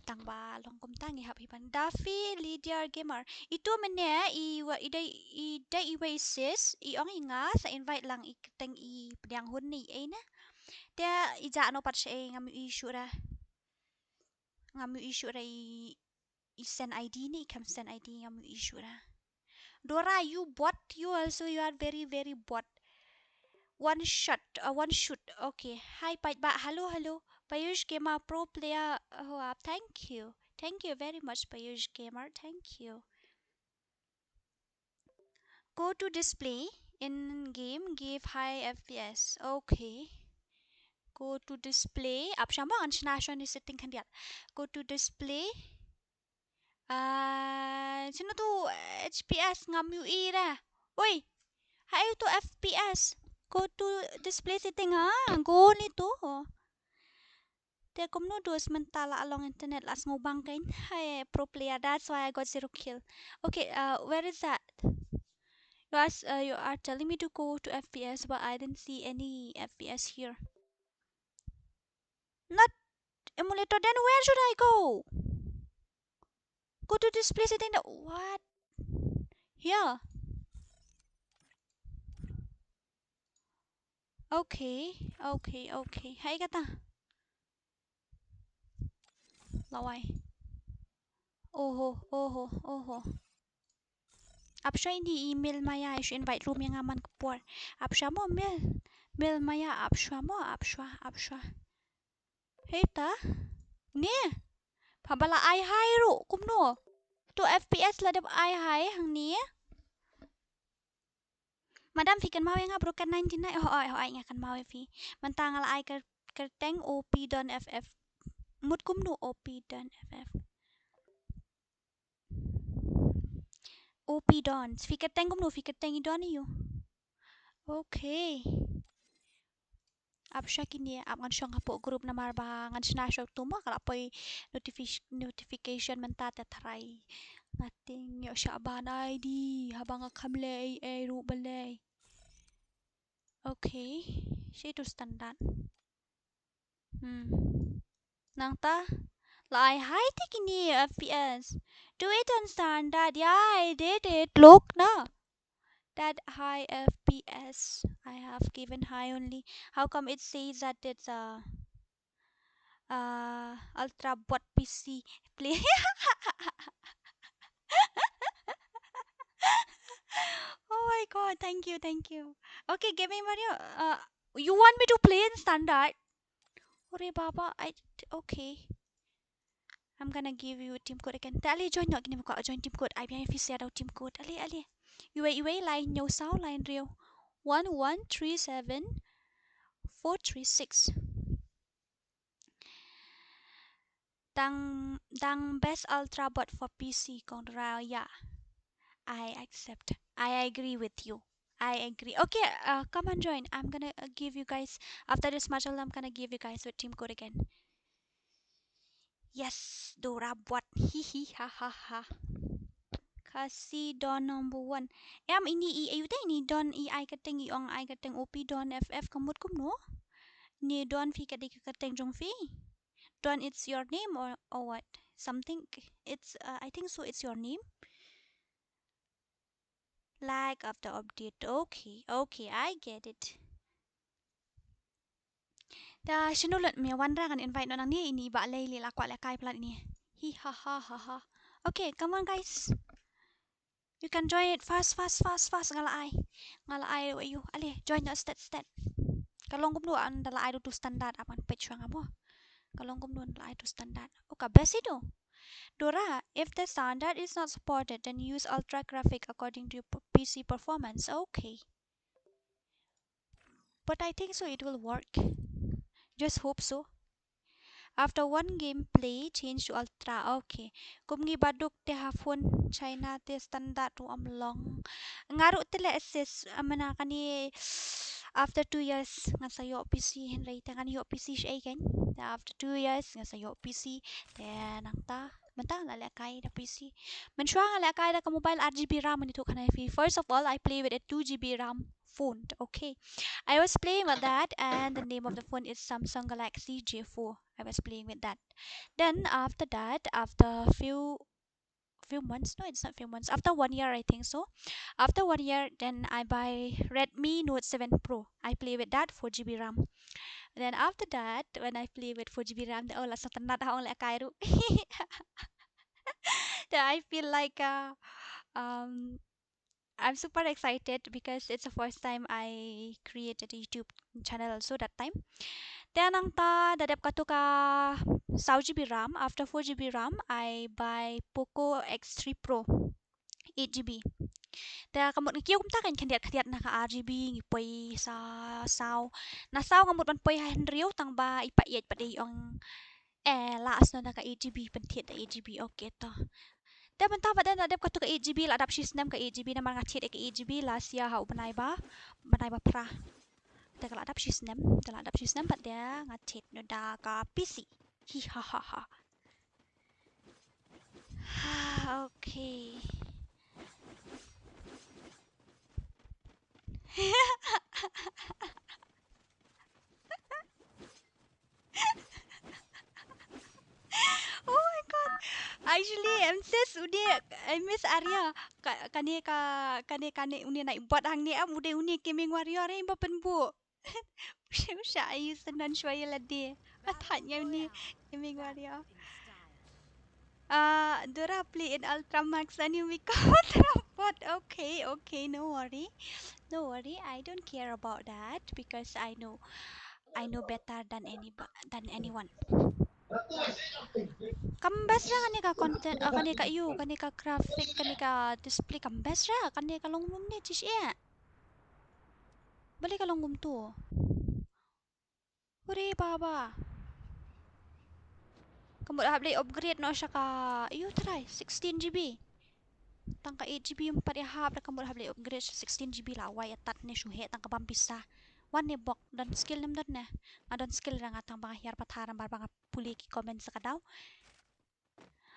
A: Tang ba long kum tangi hap hipan Daffy Lydia gamer itu mene ida iwasis ong inga sa invite lang ikiteng i pedang hun ni na dia ija no pat siya ngamu issue ra i send ID ni kam send ID ngamu issue ra Dora you bot you also you are very bot One shot, one shoot. Okay. Hi, hello, hello. Payush Gamer Pro Player. Thank you. Thank you very much, Payush Gamer. Thank you. Go to display in game. Give high FPS. Okay. Go to display. Up siya mo ang sinasyon ni setting kan diat. Go to display. Sino to? HPS nga Mᴏᴜᴜ ra. Uy, hayo to FPS. Go to display setting ha. Go nito. Te kumno dos mentala along internet las ngubang kain. Hey, pro player. That's why I got 0 kill. Okay, where is that? You are telling me to go to FPS, but I didn't see any FPS here. Not emulator. Then where should I go? Go to display setting. What? Here. Okay. Hay kata. Laway. Oho. Apsya ini email maya. I should invite room yang aman kepor. Apsya mo mail. Mail maya. Apsya. Hey ta. Ni. Pabala ai hai ru. Kumno. To FPS lah dap ai hai hang ni. Madam fi kan mau yang broken 99. Ai nga kan mau fi. Mentang ala ai kerteng OP don FF. Mut kumno OP don FF. OP don. Fi kerteng kumno fi kerteng don yo. Okay. Apsya kini ngan syong hapo group na marba ngan sinasyo tumo kala poy notification mentat tarai. Nothing yo Syaban ID habang kamle ru balay. Okay. Siya itu standard. Nang ta lai hai te kini FPS. Do it on standard. Yeah, I did it. Look na. That high FPS. I have given high only. How come it says that it's ultra bot PC play? Oh my god, thank you. Okay, give me Mario. You want me to play in standard? Ore baba, okay. I'm gonna give you team code again. Ali join nyo gini ko join team code. I biya official daw team code. Ali. Iwe line nyo sao line rio. 1137436. Dang best ultra bot for PC kong rao ya. I accept. I agree with you. I agree. Okay, come on join. I'm gonna give you guys after this match. I'm gonna give you guys with team code again. Yes, Dora bot. Hihi ha. Khasi don number 1. Ini ayu ta ini don I kateng iong I kateng OP don FF kamut kum no. Ni don fi kateng jong fi. Don it's your name or what? Something it's I think so it's your name. Lag after update. Okay, I get it. Da sinulot me wandra kan invite nang ni ini ba lay la kwa la kai plat ni. Hi ha. Okay, come on guys. You can join it fast ngala ai you. Ale join the stat. Kalong kum do an dala ai do standard apan page nga mo. Kalong kum do dala ai do standard. Oka besido. Dora, if the standard is not supported, then use ultra graphic according to your PC performance. Okay. But I think so it will work. Just hope so. After one gameplay, change to ultra. Okay. Kumgi baduk te hafun China te standard to amlong. Ngaru tele assist amana kani after 2 years nga sayo PC henry tangan yo PC siya kan. After 2 years nga sayo PC then nang ta mentang la kai da PC. Menswa nga la kai da ka mobile RGB RAM nito kanay fi. First of all, I play with a 2 GB RAM phone. Okay. I was playing with that and the name of the phone is Samsung Galaxy J4. I was playing with that. Then after that, after few months, no, it's not few months. After 1 year, I think so. After 1 year, then I buy Redmi Note 7 Pro. I play with that 4 GB RAM. Then after that, when I play with 4 GB RAM, oh, la satanat haong la kairu. Then I feel like I'm super excited because it's the first time I created a YouTube channel also that time. Then nang ta dadap ka to ka 6 GB RAM. After 4 GB RAM, I buy Poco X3 Pro 8 GB. Te kamot ngikiw kum ta kan kandiat na ka RGB ngipoy sa saw. Na saw ngamot man poy han riu tang ba ipaiet pa day ang laas na ka 8 GB pentit 8 GB okay to. Te benta pa den adap ka to ka 8 GB la adap system ka 8 GB na man ngachet ka 8 GB last year hau banai ba pra. Te kala adap system pat dia ngachet no da ka PC. Hi ha ha ha. Okay. Oh my god. Actually, sis uni Miss Arya kane uni naik bot hang ni am uni gaming warrior ni ba penbu. Usha ayu sendan shwaya ladi. Atanya uni gaming warrior. Dora play in Ultra Max and you become Ultra bot. Okay, no worry. I don't care about that because I know better than anyone. Kambas ra kani ka content kani ka graphic kani ka display kambas ra kani ka longmum ni tish balik ka longmum tu. Ure baba. Kamu dah boleh upgrade no siya ka try 16 GB. Tang ka 8 GB yung pari hab kamu dah boleh upgrade 16 GB lah wai atat ni syuhe tang ka bampisa. Wan ni bok dan skill nam dot na. Adon skill ra nga tang bang hiar patharan bar bang puli ki comment sa kadaw.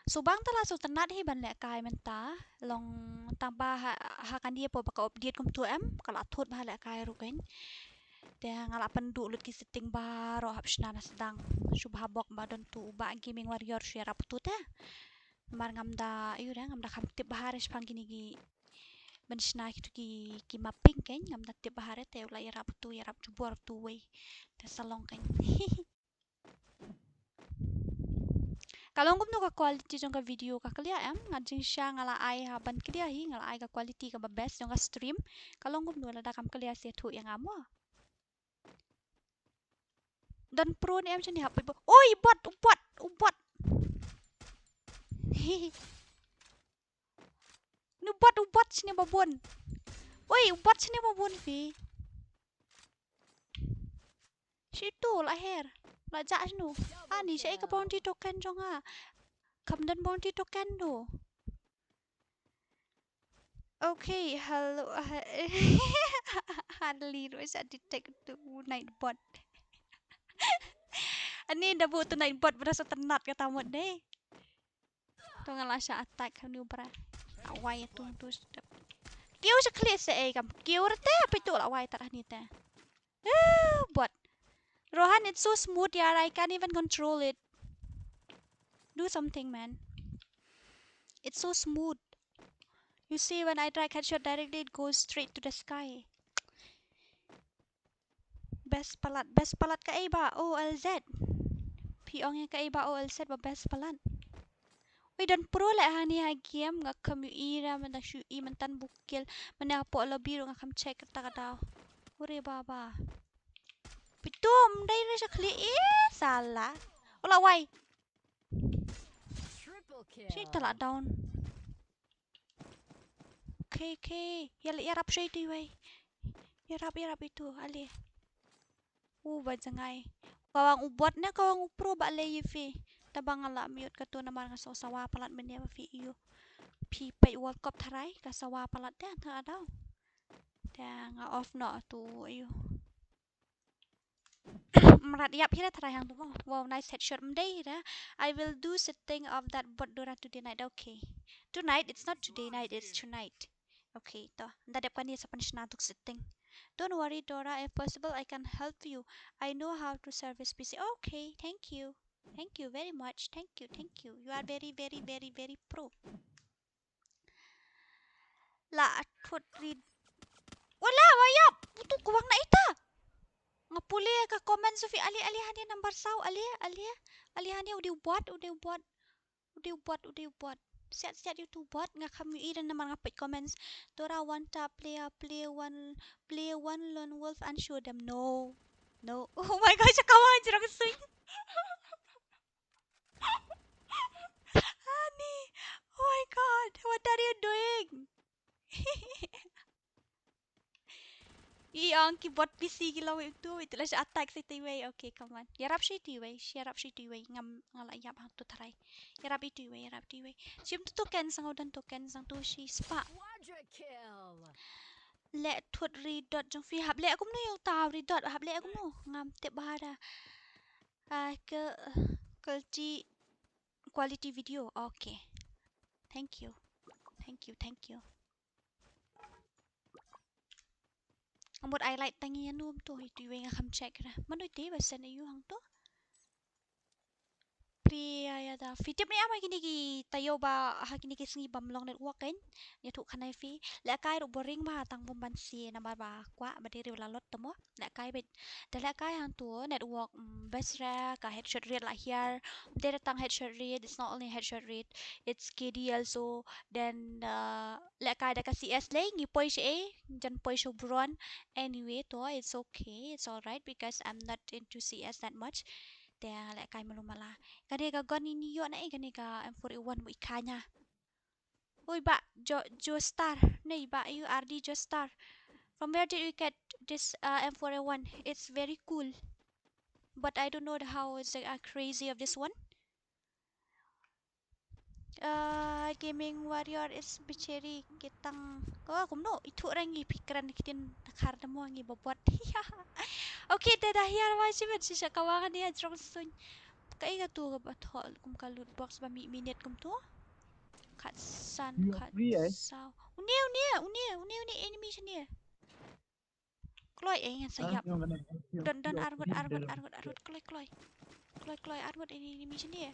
A: So bang tala so tanat hi ban le kai menta long tamba ha kan dia po baka update kum tu em kala thot ba le kai ru kan te ngala pendu lut ki setting baro hapsna na sedang subha bok ba don tu ba gaming warrior share putu te mar ngamda ngamda kham tip bahares pang gini gi benshna ki mapping kan ngamda tip bahare te ula yara putu yara jubor tu we te salong kan. Kalau ngum no ka quality jong ka video ka klia em ngajing sya ngala ai ha ban klia hi ngala ai ka quality ka best jong ka stream kalau ngum no la da kam klia se thu yang amo dan pro ni em chani hapi bo oi bot nu bot sini babon oi bot sini babon fi situ la her la ja nu ani saya ka bounty token jong ha kam dan bounty token do. Okay, hello. Lýირᴅᴇ sa detect to night bot. Ani dah buat tu night bot berasa tenat kata mod deh. Tu ngala sya attack kan ni bra. Awai tu sedap. Kiu sa clear sa kam. Kiu rete apa itu lah awai tarah ni teh. Bot. Rohan, it's so smooth, yeah. I can't even control it. Do something, man. It's so smooth. You see, when I try headshot directly, it goes straight to the sky. Best palat ka ba OLZ. Piong yang ka ba OLZ ba best palat. Wei dan pro le hani ha game nga Kɣɪʀᴏ man da shu man tan bukil man po la biru nga kam check ta ka daw. Ure baba. Pitum dai re sa kli salah. Ola wai. Sik tala down. Okay. Yarap shay tu wai. Yarap itu ali. Ba jangai. Kawang ubot na kawang upro ba le yifi. Tabang ala mute ka to naman nga sawa palat man niya fi iyo. Pi pay World Cup tharay ka sawa palat yan ta daw. Ta nga off no to iyo. Marat yap hira tharay hang to mo. Wow, nice headshot mday hira. I will do setting of that bot dura today night. Okay. Tonight, it's not today night, it's tonight. Okay, to. Dadap ka niya sa panishnatok setting. Don't worry, Dora. If possible, I can help you. I know how to service PC. Okay, thank you. Thank you very much. Thank you. You are very pro. La thut read. Wala, wayap. Putu kuwang na ita. Nga puli ka comment sa fi ali hani number saw ali hani udah buat. Siap-siap YouTube bot ngak kami iran naman ngapit comments. Dora want to play one lone wolf and show them. No. Oh my gosh, kawan jerang swing. Honey. Oh my god, what are you doing? Ang keyboard PC gila itu itulah si attack si tiway. Okay, come on. Yarap si tiway, ngam ngalayap hang tu taray. Yarap tiway. Sim tu token sang udan token sang tu si spa. Le thut redot jong fi hab le akum no yung taw redot hab le akum no ngam tip bahada. Ke kulci quality video. Okay. Thank you. Amut I like tangi anum tu itu yang ngam check ra. Manu ti basan ayu hang tu. Priya da fitip ni ama kini ki tayo ba kini ki singi bamlong net wakin ya tu kanai fi la kai ro boring ba tang bomban si na ba kwa ba diri lalot temo la kai bet da la kai hang tu network best ra ka headshot rate la here there tang headshot rate. It's not only headshot rate, it's KD also. Then la kai da ka CS le ngi poi she jan poi sho bron. Anyway to it's okay, it's all right because I'm not into CS that much. Dia lek kai malumala. Kani ka gon ini yo na kani ka M41 mo ikanya. Oi ba Jo Star. Nei ba you RD Jo Star. From where did you get this M41? It's very cool. But I don't know how is crazy of this one. Gaming warrior is bicheri kitang aku no itu orang ngi pikiran kitin nakar demo ngi bobot. Okay, dah hiar masih sisa kawangan dia jrong sun. Kai ka tu ba thol kum ka loot box ba minute kum tu. Kat sao. Unia enemy sini. Kloi ngan sayap. Don argot kloi argot enemy sini.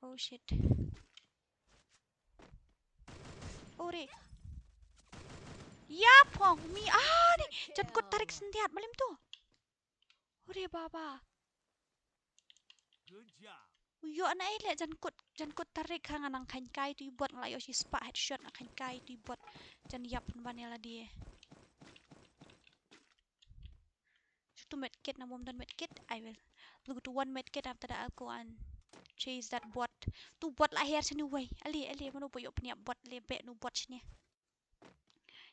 A: Oh shit. Ore. Ya pong mi ni jan kot tarik sentiat malim tu. Ore baba.
C: Good job.
A: Yo na ile jan kot tarik hang anang khain kai tu buat nglayo si spa headshot na khain kai tu buat jan yap banela dia. To medkit na mom dan medkit I will look to one medkit after that I'll go and chase that bot. Tu bot lah here sini way. Ali mano boyo punya bot lebek nu bot sini.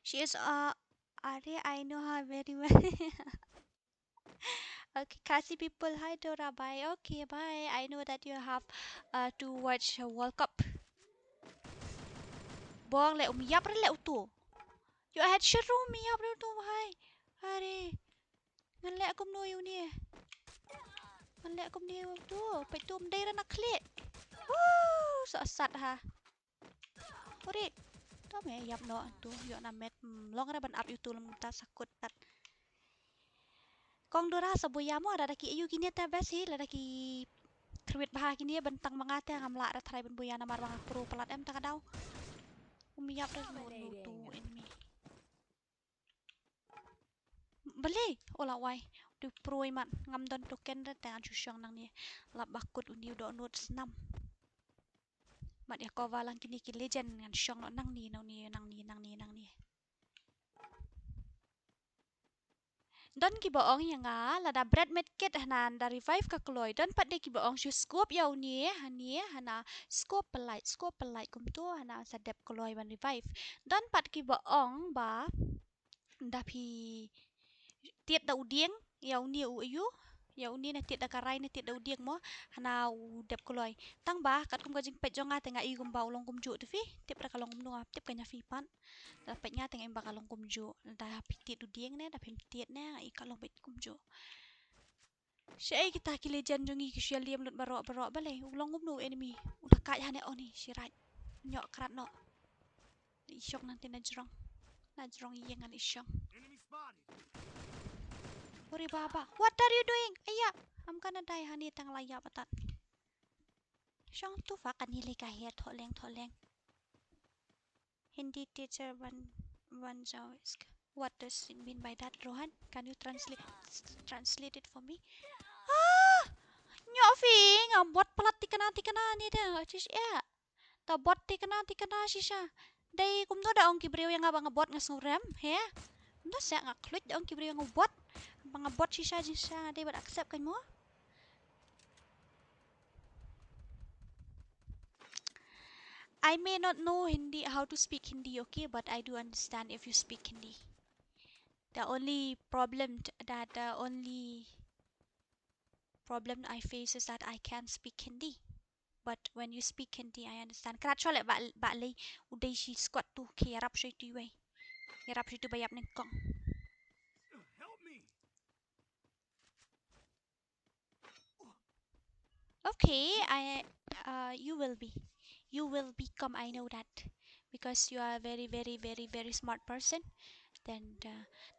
A: She is I know her very well. Okay, Khasi people, hi Dora, bye. Okay, bye. I know that you have to watch World Cup. Bong le umiyap re le utu. You headshot ro umiyap re utu bhai. Are. Ngan le akum no yu ni. Ngan le akum ni tu. Pai tu mdai ra nak klik. Sợ sat ha. Ore. To me yap no tu yo na met long ra ban up you tu lam ta sakut tat. Kong Dora sabuyamo ada ki ayu kini ta besi la ki Kerwit bah kini bentang mangate ngamla ra try ben buyana mar bang pro pelat em ta kadau. Umiyap ra no tu enemy. Beli ola wai du pro iman ngam don token ra ta chusyong nang ni la bakut uni do note 6. Mat ya ko walang kini ki legend ngan syong no nang ni. Don ki boong yang la da bread medkit hanan da revive ka kloy don pat de ki boong shu scope ya uni hana scope pelai kum tu hana sadep kloy ban revive don pat ki boong ba da phi tiet da udieng ya uni u ayu ya uni na tiet da karai na tiet da udieng mo hana dep kloy tang ba kat kum ka jing pet jonga tenga i kum ba ulong kum ju tu fi tip ra kalong kum nu tip ka nya fi pan da pet nya tenga im ba kalong kum ju da phi tiet udieng ne da phi tiet ne i kalong pet kum ju Syai kita ki legend jongi ki syal liam lut barok bale ulong kum nu enemy udah kaj hane oni sirat nyok krat no isyok nanti na jrong yengan isyong
C: Enemy spotted.
A: Ori baba, what are you doing? Aya, I'm gonna die hani tang laya patat. Syong tu fa kan hili ka here tholeng. Hindi teacher one is what does it mean by that, Rohan? Can you translate it for me? Nyok fi ngam bot pelat tikana ni dah. Cish ya. Ta bot ti kana shisha. Dai kum no da ong kibriu yang abang bot ngasngrem he. No sa ngak klut da ong kibriu yang bot. Bang bot shisha dai bat accept kan mo. I may not know Hindi, how to speak Hindi, okay, but I do understand if you speak Hindi. The only problem I face is that I can't speak Hindi. But when you speak Hindi, I understand. Kratcho le ba lay uday shi squat tu ke yarap shi tu way. Yarap shi tu bayap ning kong. Okay, you will become, I know that, because you are a very very smart person. Then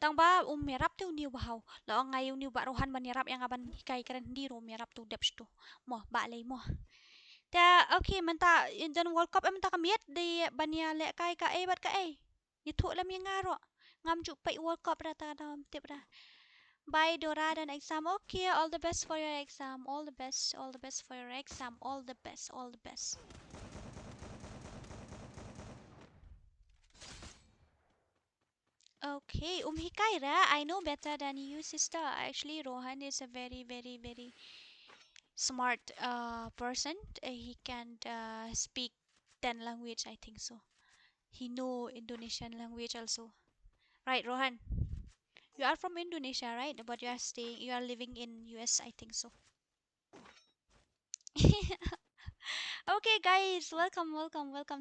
A: tang ba merap tu niu bahau lo ngai niu ba rohan ban yarap yang aban hikai keren di ro merap tu depsh tu mo ba lei mo ta okay menta in dan world cup menta kamiet di bania le kai ka bat ka you thu lam yang ngaro ngam ju pai world cup ra ta dam tip ra. Bye Dora dan exam. Okay, all the best for your exam. All the best for your exam. All the best. Okay, Hikaira, I know better than you, sister. Actually, Rohan is a very smart person. He can speak 10 language, I think so. He know Indonesian language also. Right, Rohan? You are from Indonesia, right? But you are living in US, I think so. Okay, guys, welcome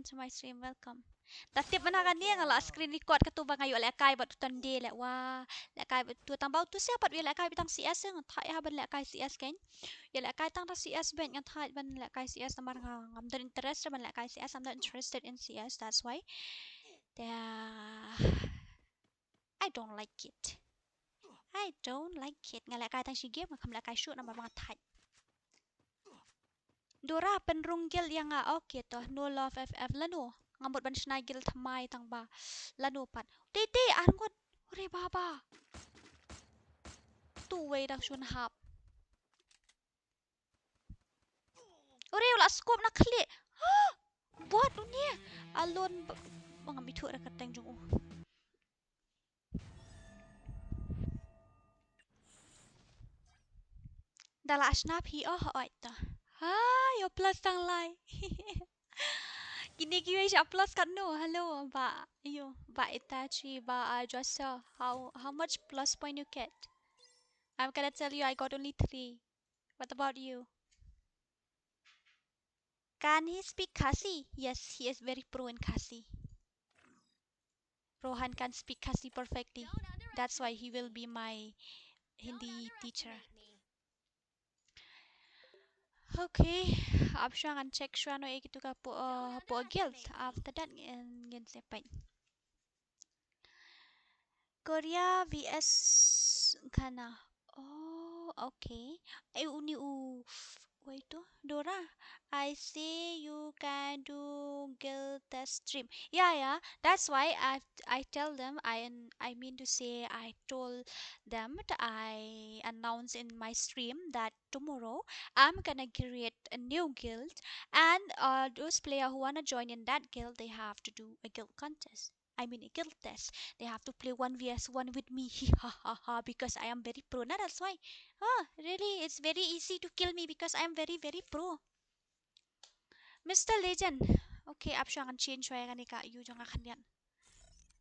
A: to my stream. Welcome. Tatip mana kan dia ngala screen record ketu bang ayo lekai bat tutan dia lek wah lekai tu tambah tu siapa dia lekai bitang CS ng thai ha ban lekai CS kan ya lekai tang ta CS ban ng thai ban lekai CS tamar ngam dan interest ban lekai CS. I'm not interested in CS, that's why I don't like it. Ngala kai tang si game ngam lekai shoot nama bang thai Dora penrunggil yang okay toh no love FF lanu ngamut ban snagil thamai tang ba lanu pat titi angot ore baba tu way dang shun hap ore ulah scope na klik bot dunia alon bang bitu ra kateng jung dala snap hi oi ta yo plus tang lai Kini kiwi siya plus kan no. Hello, ba Itachi, ba Joshua. How much plus point you get? I'm gonna tell you, I got only 3. What about you? Can he speak Khasi? Yes, he is very pro in Khasi. Rohan can speak Khasi perfectly. That's why he will be my Hindi teacher. Okay, I'm sure I can check sure no itu ka po guild. After that, ngin sepain. Korea vs Ghana. Oh, okay. Wait, Dora. I see you can do guild test stream. Yeah. That's why I tell them. I mean to say I told them that I announce in my stream that tomorrow I'm gonna create a new guild, and those players who wanna join in that guild, they have to do a guild contest. I mean a guild test. They have to play 1vs1 with me. Because I am very pro. Nah, that's why. Really, it's very easy to kill me because I am very pro. Mr. Legend. Okay, ap siya akan change waya kan ika yu jang akan yan.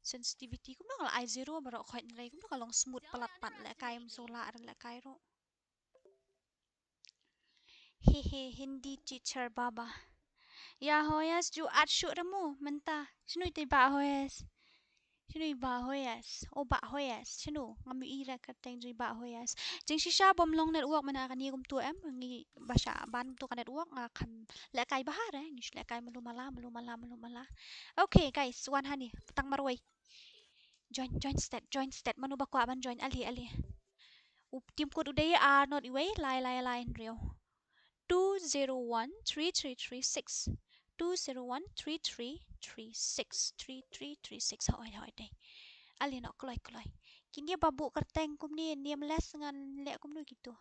A: Sensitivity ko mga I0 baro ko nilay ko kalong smooth palatpat la kay solar la kay ro. Hehe, Hindi teacher baba. Ya hoyas ju at shoot mo menta. Sino ito ba hoyas? Sino Mᴏᴜᴇ kateng jui ba hoyas jing shisha bom long network mana kan yegum tu em ngi basha ban tu kan network kan le kai bahar ngi le kai malumala. Okay guys one hani tang marway join stat manu bakwa ban join ali tim code uday are not away lai real 2013336 2013336 hỏi đây ali nak kelai kini babu kerteng kum ni niam les ngan lek kum nu gitu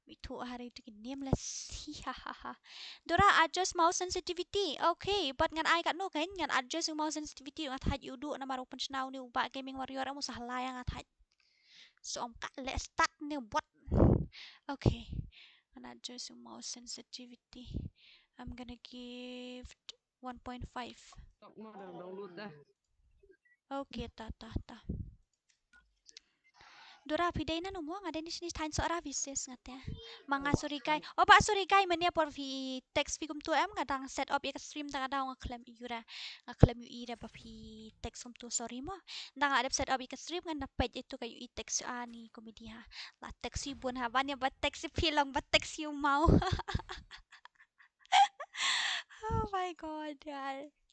A: Itu hari itu nameless. Hihaha. Dora adjust mouse sensitivity. Okay, but ngan ai kat no kan ngan adjust mouse sensitivity ngat haj udu na mar open channel ni ubak gaming warrior amu salah yang ngat haj. So let's start ni buat. Okay. And adjust mouse sensitivity. I'm gonna give 1.5. Okay, ta. Dora pidai na no mo ngaden di sini tain seorang vises ngate. Manga surikai. Oh pak surikai menia por vi text vi kum tu em ngadang set up ya stream tang ada ngaklaim iura. Ngaklaim iura pa vi text kum tu sorry mo. Ndang ada set up ya stream kan page itu kayu text ani komedi ha. La text si bun ha ban ya ba text si film ba text you mau. Oh my god,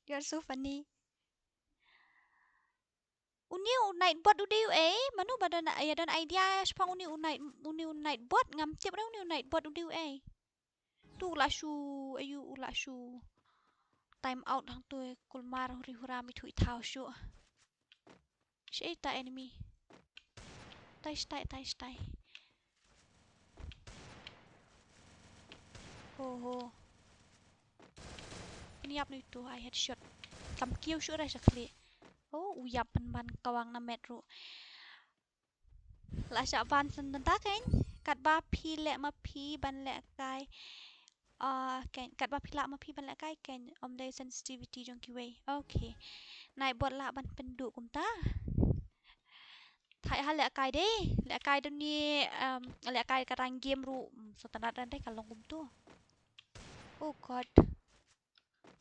A: you're so funny. Uni night bot udah manu badan ya dan idea sepang uni night bot ngam tiap uni night bot udah tu la shu time out hang tu kulmar huri hurami tu itau shu ta enemy tai ho ini apa itu I headshot kam kill shu ra sakli. Oh, uyap ban kawang na metro. La sha ban sen ta kan kat ba phi le ma phi ban le kai kan kat ba phi la ma phi ban le kai kan day sensitivity jong ki way. Okay. Nai bot la ban penduk kum ta. Thai ha le kai de. Le kai de ni le kai ka rang game ru standard dan dai kalong kum tu. Oh god.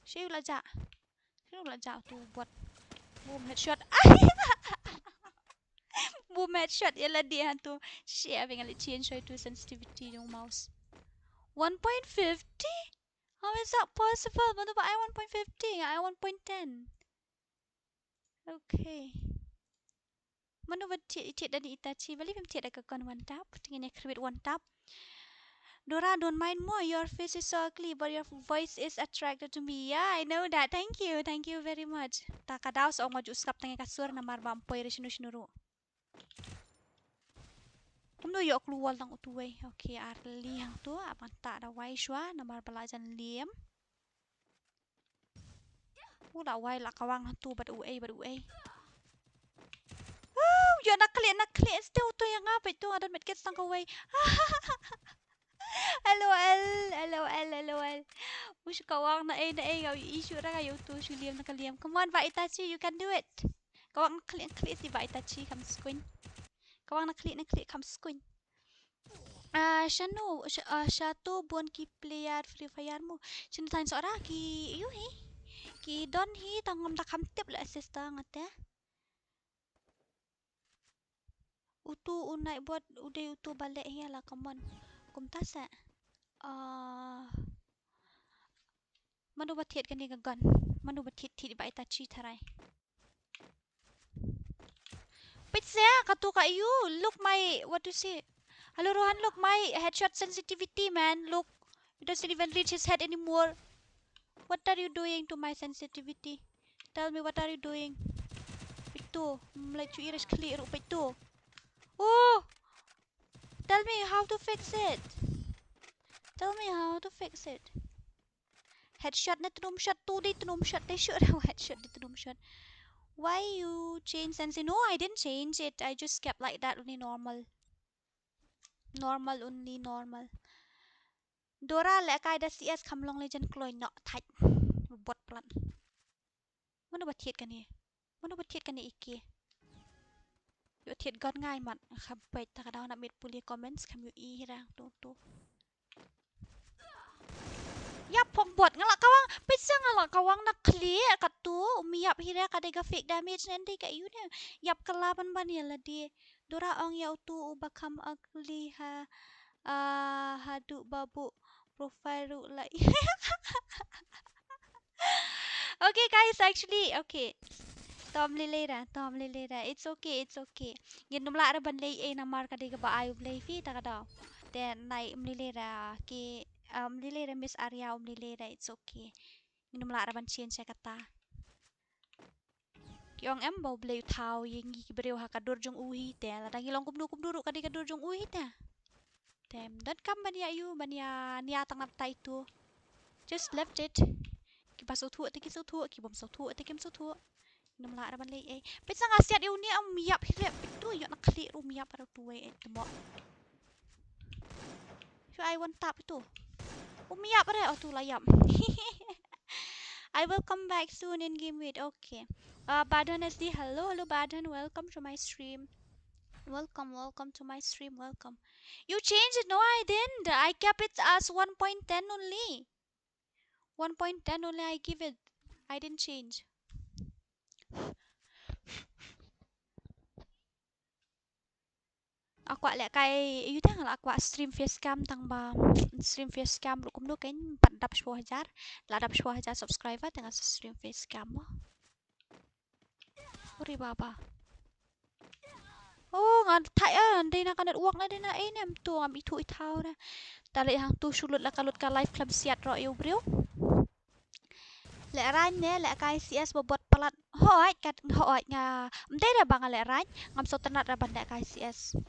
A: Siu la ja tu buat boom headshot. Boom headshot yala dia tu. Share dengan change to sensitivity ng mouse. 1.50? How is that possible? Mano ba I 1.50? I 1.10. Okay. Mano ba tiat dan itachi? Bali pem tiat agak kon one tap. Tingin create one tap. Dora, don't mind more. Your face is so ugly, but your voice is attracted to me. Yeah, I know that. Thank you very much. Takadaw so maju skap tangi kasur na marba Mᴏʀᴇ sinuru. Kumno yo keluar tang utuwe. Okay, arli hang tu abang tak ada wai shwa na marba lajan liem. La wai la kawang hang tu bad ua. Oh, yo nak klik still tu yang apa itu ada medkit tang kawai. LOL. Wish kawang na gaw issue ra kayo tu shuliam na kaliam. Come on, Itachi, you can do it. Kawang klik si Itachi kam screen. Kawang na klik kam screen. Satu bon ki player FreeFire mo. Sino tain seorang ki ki don hi tangom tak kam tip la assist ngat ya. Utu unai buat udah utu balik ya lah, come on. Kum tasa. Manu batit kan ni gagan. Manu batit ba Itachi tarai. Pitsa katu ka you. Look my what to say. Hello Rohan, look my headshot sensitivity man. Look. It doesn't even reach his head anymore. What are you doing to my sensitivity? Tell me what are you doing? Itu, Mᴏʀᴇ itu. Oh! Tell me how to fix it. Headshot na tunum shot tu di tunum shot they should have headshot di tunum shot. Why you change sensi? No, I didn't change it. I just kept like that only normal. Normal. Dora le kai da CS kamlong legend kloy no thaj. Bot plan. Mana ba thiet kan ni iki. Yo thiet gon ngai mat kham pej ta kada na mit puli comments kham yu I ra tu. Ya pong bot ngala kawang pizza ngala kawang na clear kat tu umi yap hira kada ga fake damage nanti ka yu ne. Yap kalaban ban ya la di. Dora ong ya tu ubakam ugly hadu babu profile like. Okay guys, actually okay. Tom Lilera. It's okay. Ginum la ra ban lay namar kada ga ba ayu play fi ta kada. Then nai Mᴏᴇ ki Mᴏᴇ miss area Mᴏᴇ it's okay. Ginum la ra ban change kata. Kyong em bau play thau yeng ki breu ha kadur jong uhi te la dangi long kum du kada kadur jong uhi te. Damn, don't come bania you, bania nia tang nap tai tu. Just left it. Ki pasau tu, tiki sau tu, ki bom sau tu, tiki sau tu. Nam la ra ban lei eh. Pet sang asiat you ni am miap hire tu yo nak klik ru miap pada tu eh temo. So I want tap itu. Miap pada oh tu layap. I will come back soon in game with. Okay. Badhan SD, hello Badhan, welcome to my stream. Welcome to my stream. Welcome. You changed it? No, I didn't. I kept it as 1.10 only. 1.10 only I give it. I didn't change. Aku lek kai you tang la aku stream facecam tang ba stream facecam ru kum do kain 410,000 la 10,000 subscriber tengah stream facecam mo. Uri baba. Oh ngan thai ndai na kan uak na dina eh nem tu am itu ithau na. Ta le hang tu sulut la kalut ka live club siat ro eu brio. Lek ran ne lek kai CS bobot pelat hoi kat hoi nga mdai ra bang lek ran ngam so tenat ra ban lek kai CS.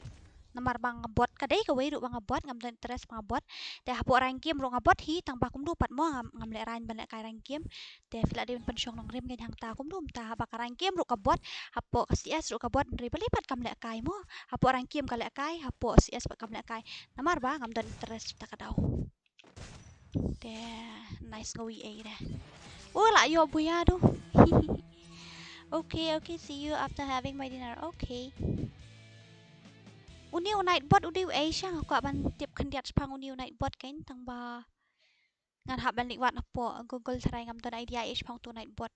A: Namar bang bot kadai ka wei ru bang bot ngam dan interest bang bot te hapo rank game ro ngabot hi tang ba kum du pat mo ngam le ran ban le kai rank game te fila de pen syong nong rem ngai hang ta kum du ta ba ka rank game ro ka bot hapo ka CS ro ka bot ri bali pat kam le kai mo hapo rank game ka le kai hapo CS pat kam le kai namar ba ngam dan interest ta ka dau te nice ngawi ai de oh la yo buya do okay see you after having my dinner okay. Uniu Nightbot uniu Asia aku ban tip kendiat sepang uniu Nightbot kain tang ba ngan hab ban liwat apo Google serai ngam ton idea ish pang tu Nightbot.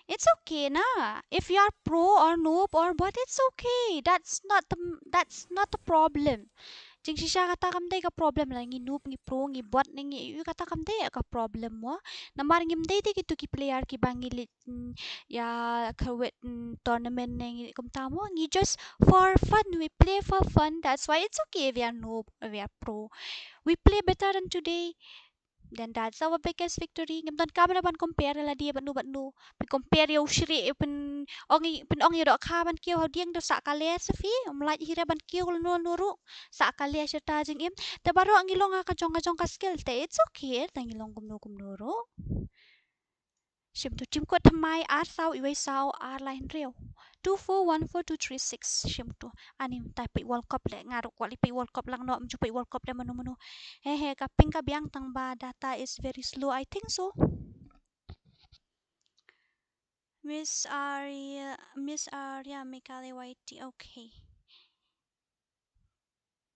A: It's okay na. If you are pro or noob or what, it's okay. That's not the problem. Jing sisya kata kam day ka problem la ngi noob ngi pro ngi bot ngi you kata kam day ka problem mo. Namar ngim day ti kitu ki player ki bangi ya kawet tournament ngi kum tamo ngi just for fun. We play for fun. That's why it's okay if we are noob or we are pro. We play better than today. Then that's our biggest victory. Ngam ton kamera ban compare la dia banu compare yo shri pen ongi do kha ban kêu dieng do sa kale safi omlaj hira ban kêu no nuru sa kale serta jing im te baro ngi longa ka jong ka skill te it's okay ta ngi long kum nuru shim tu chim ko thamai ar sau iwai sau ar lain riau 2414236 shim tu anim tai pai world cup le ngaru kwali pai world cup lang no am chu pai world cup le manu he ka ping ka biang tang ba data is very slow I think so. Miss Arya Mᴏᴇᴏ okay.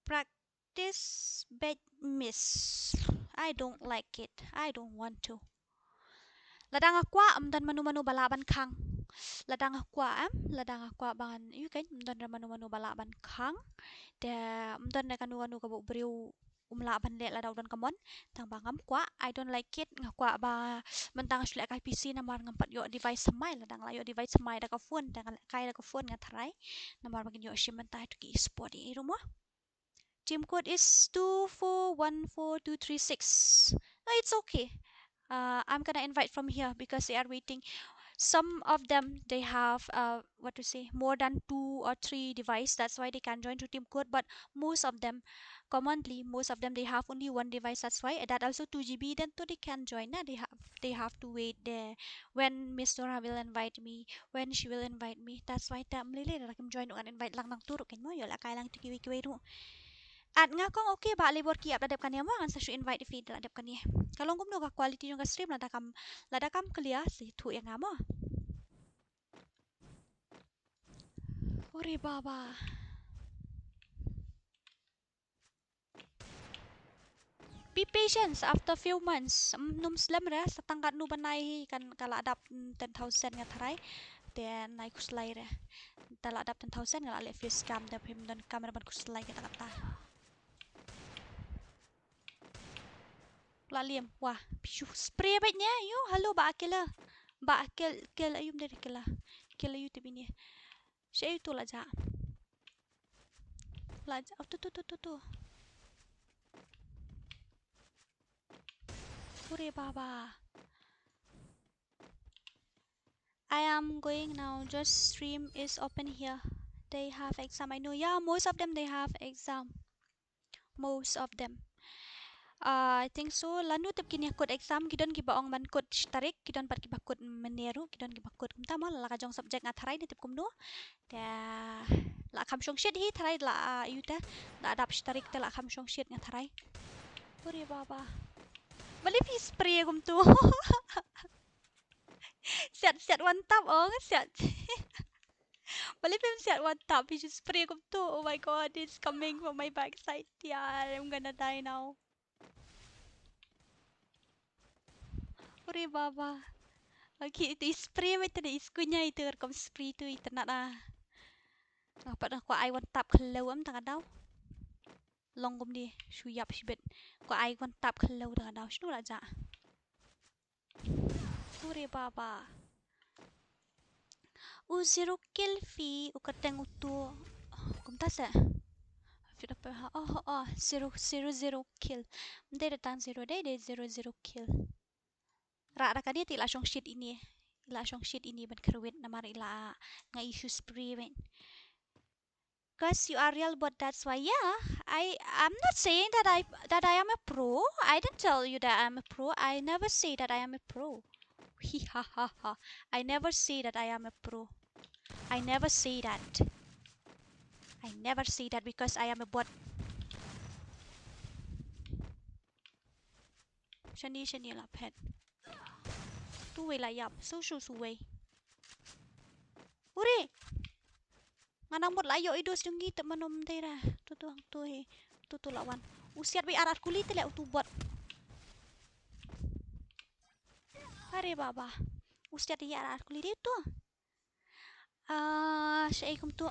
A: Practice bed miss. I don't like it. I don't want to. Ladang akwa dan manu balaban kang. Ladang akwa bangan you kan dan manu balaban kang. De dan kanu ka beriu umlaban le ladau dan kamon tang bangam kwa I don't like it ngakwa ba mentang shlek kai PC namar ngampat yo device semai ladang la yo device semai da ka phone da kai da ka phone ngatrai namar bagin yo shim mentai to ki sport di rumah. Team code is 2414236. No, it's okay. I'm gonna invite from here because they are waiting. Some of them they have more than 2 or 3 device. That's why they can join to team code. But most of them they have only one device. That's why that also 2 GB. Then they can join. They have to wait there when Miss Nora will invite me. When she will invite me. That's why I'm join and invite lang nang turuk kan mo yo la kai lang to kiwi ru. At nga kong okay ba libor ki update kan mo ang sa invite feed la dep kan ye. Kalong kum no ka quality yung ka stream la dakam clear si tu yang mo. Ore baba. Be patient after few months. Num slam ra sa tangkat nu banai kan kala adap 10,000 nga tharai. Then nai kuslai ra. Tala adap 10,000 nga le face cam da pim dan kamera ban kuslai kita kata. Laliem wah spray baitnya yo halo ba akela ba akel ayum dari kela youtube ini saya itu laja tu Ure baba I am going now. Just stream is open here. They have exam. I know. Yeah, most of them they have exam. Most of them. I think so. Lanu tip kini kod exam kidon kibaong man kod tarik kidon pat kibakod meneru kidon kibakod kumta mo la kajong subject nga tharai ni tip kumno. Ta la kham shong shit hi tharai la yuta la adap tarik ta la kham shong shit nga tharai. Ore baba. Bali pi spray kum tu. Siat one tap oh siat. Bali pi siat one tap pi spray kum tu. Oh my god, it's coming from my backside. Yeah, I'm gonna die now. Ore baba. Okay, itu spray mai tadi iskunya itu rekam spray tu itu nak dah. Apa dah kau I want tap kalau am tak ada. Long gum dia, suyap sibet. Kau I want tap kalau tak ada. Sino aja. Ore baba. Zero kill fee ukateng utu. Kumta sa. Sudah apa? Zero kill. Dia datang zero dia zero kill. Rak dia tidak langsung shit ini. Langsung shit ini ban kerwit nama ila nga issue spray ben. Cause you are real bot, that's why. Yeah, I'm not saying that I am a pro. I didn't tell you that I'm a pro. I never say that I am a pro. I never say that I am a pro. I never say that. I never say that because I am a bot. Shani la pet. Tu way la yap. So way. Uri. Nganang bot layo idos yung gita manom tera. Tu he. Tu lawan. Usiat bi arat kulit le tu bot. Are baba. Usiat di arat kulit itu. Assalamualaikum tu.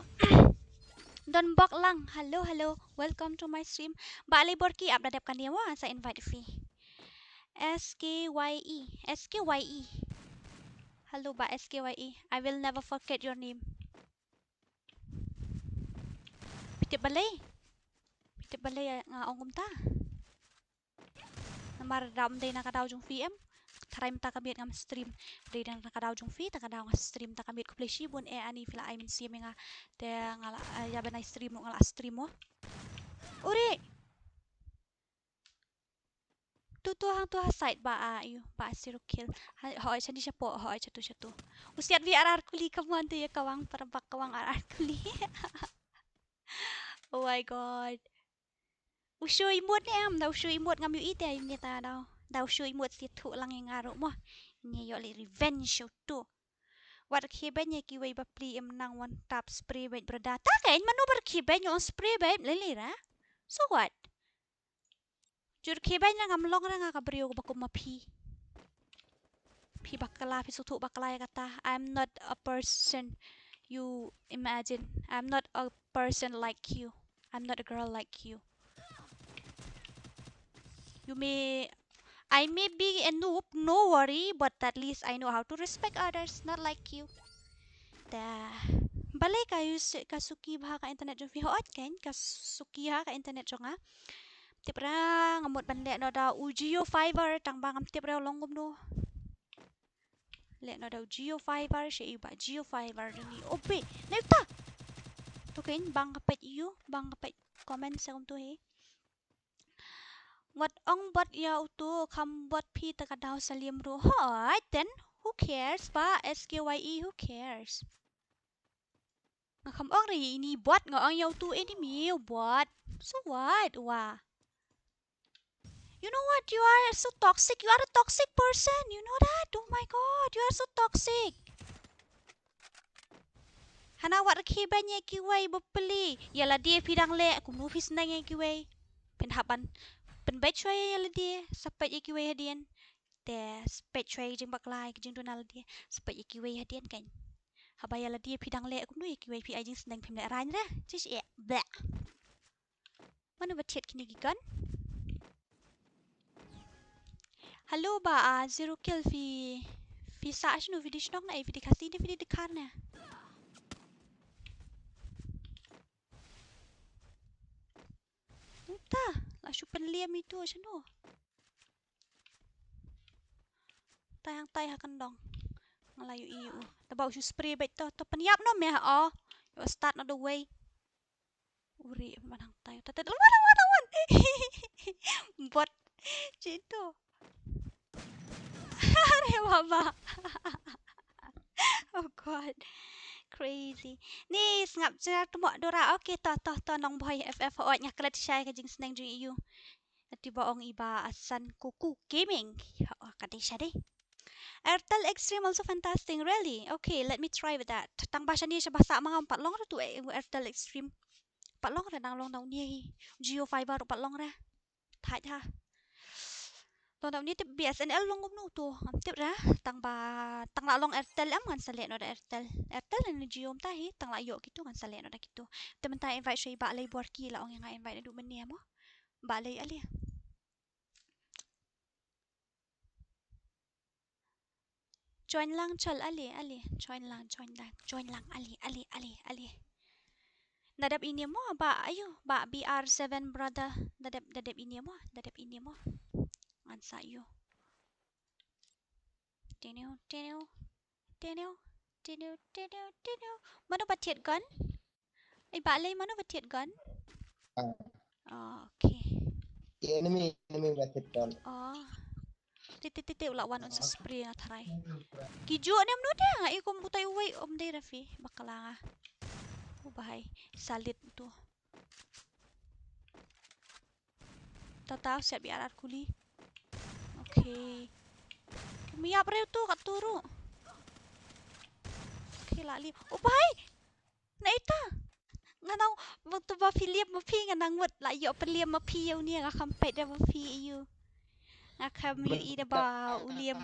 A: Don bok lang. Hello. Welcome to my stream. Ba Lýʻibόρᴇ update kan dia wah sa invite fee. SKYE. Hello ba SKYE. I will never forget your name. Pitip balay nga ongum ta. Namar dam day nakadaw jung VM. Taraim ta kabit ngam stream. Day na nakadaw jung fee ta kadaw nga stream ta kabit ko play shibun ani fila I min siya nga te ngala yaban na stream mo ngala stream mo. Uri. Tu hang tu side ba ayu ba zero kill. Hoy siya siya po hoy siya tu. Usiat vi arar kuli kamuan tu ya kawang parabak kawang arar kuli. Oh my god. Usyo imut ni am, daw usyo imut ngam yu ite yung kita daw. Daw usyo imut si tu lang yung aro mo. Ni yo li revenge show tu. Wat kiben ye kiway ba pli im nang one tap spray bait brada. Takain mano bar kiben yung spray bait lilira. So what? Jur kiben lang am long ra nga kabriyo ko ba kumapi. Pi bakala pi sutu bakala ya kata. I'm not a person you imagine. I'm not a person like you. I'm not a girl like you. I may be a noob, no worry, but at least I know how to respect others, not like you. Balay kayo kasuki ba ka internet jong fihoot ken kasuki ha ka internet jong nga. Tipra ngamot banle no da GeoFiver tang bangam tipra longom no. Le no da GeoFiver siya iba GeoFiver ni ope. Neta. To ken bang kapet iyo, bang kapet comment sa kum to he. What ong bot ya utu kam bot pi ta kadaw sa liemro. Alright then, who cares ba? SKYE, who cares? Nga kam ong ri ini bot nga ong ya utu ini miu bot. So what? Wa. You know what? You are so toxic. You are a toxic person. You know that? Oh my god, you are so toxic. Hana wat kiban ye kiway bopeli. Yala dia pidang le kumu fisnang ye kiway. Pinhaban penbet choi yala dia sapet ye kiway hadian. Te spet choi jing baklai jing donal dia sapet ye kiway hadian kan. Haba yala dia pidang le kumu ye kiway pi jing senang pim le ran ra. Just ye bla. Mana batet kini gigan? Hello ba zero kill fi sa shnu video shnok na video Khasi ni video dekar na. Ta, la shupen liam itu shnu. Tayang tay hakan dong. Ngalayu iu. Tabau you spray baik to peniap no meh you start on the way. Uri manang tayo. Lawan. Bot cito. Are baba. Oh god. Crazy. Ni ngap jar tu mak dora. Okay to nong boy FF oi ngaklet syai ka jing senang jing iu. Ati baong iba asan kuku gaming. Kati siya deh. Airtel Extreme also fantastic, really. Okay, let me try with that. Tang bahasa ni siya bahasa mga 4 long ra tu Airtel Extreme. 4 long ra nang long nau ni Geo Fiber 4 long ra. Thai ha. Long nau ni tip BSNL long nu tu. Tip ra tang la long Airtel am ngan salet no da Airtel. Airtel ni Geo ta hi tang la yo gitu ngan salet no da gitu. Temen ta invite shay ba lay borki la ong nga invite du men ni mo. Ba lay ali. Join lang chal ali. Join lang ali. Dadap ini mo ba ayo ba BR7 brother dadap ini mo ngan sa iyo. Teniu. Mano ba tiet gun? Ay balay mano ba tiet gun? Oh, okay.
C: Enemy method gun.
A: Oh. Titi ulawan unsa spray nga taray. Kijo nem no dia nga ikom butay uway day Rafi bakala nga. Bahay salit tu. Tataw siya biar kuli. Okay. Kumiyap rin tu katuro. Okay lali. Bahay. Naita. Nga nang magtuba Philip mapi nga nang wat layo peliam mapi yaw niya nga kampet na mapi iyo. Nga kamil ida ba uliam.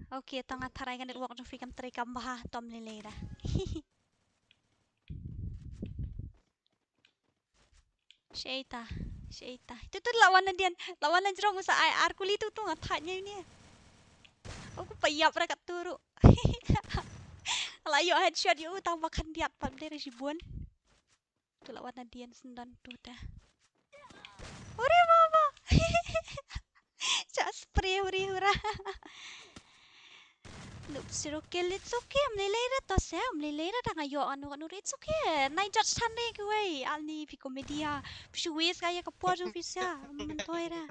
A: Okay, tanga taray nga network ng free kam tray kam baha tom lilera. Syaita. Itu lawan na diyan. Lawan na jerong sa IR kuli tu nga tanya ini. Aku payap ra kat turu. Layo headshot yu tang makan diat pam dari Reborn. Tu lawan na diyan sendan tu dah. Ore baba. Cak spray hura. Mᴏᴇ it's okay. Mᴏᴇ to se. Mᴏᴇ ta ngayo anu it's okay. Nai judge tane ke wei. Alni pi komedia. Pi wis kaya ka po ju fisa. Mentoy ra.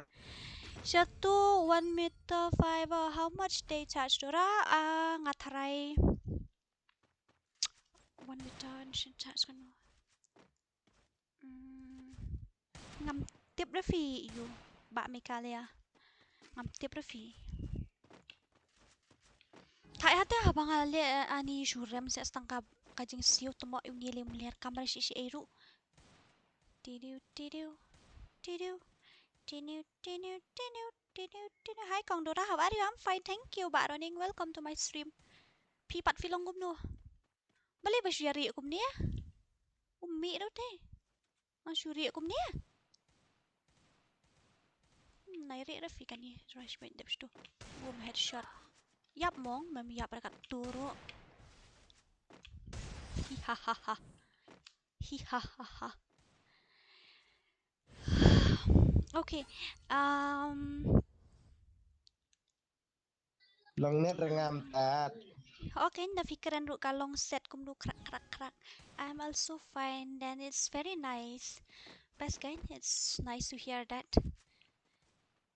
A: Satu 1 meter fiber. How much they charge dora? Ngatarai 1 meter charge kan. Ngam tip refi you. Ba Mᴏᴇ. Ngam tip refi. Thai hata habang ale ani shurem sa stangka kajing siu tumo yung nili melihat kamera si Eru. Tidiu. Hi Kong Dora, how are you? I'm fine, thank you. Ba running, welcome to my stream. Pi pat filong gum no. Bali ba syari kum niya? Ummi daw te. Ang syuri kum niya. Nairi ra fi kani rush point depth to. Boom headshot. Yap mong, mamiyap ra kat turo. Hihahaha. Okay.
C: Long net rengam tat.
A: Okay, nafikiran ru kalong set kum du krak. I'm also fine. Then it's very nice. Best guy, it's nice to hear that.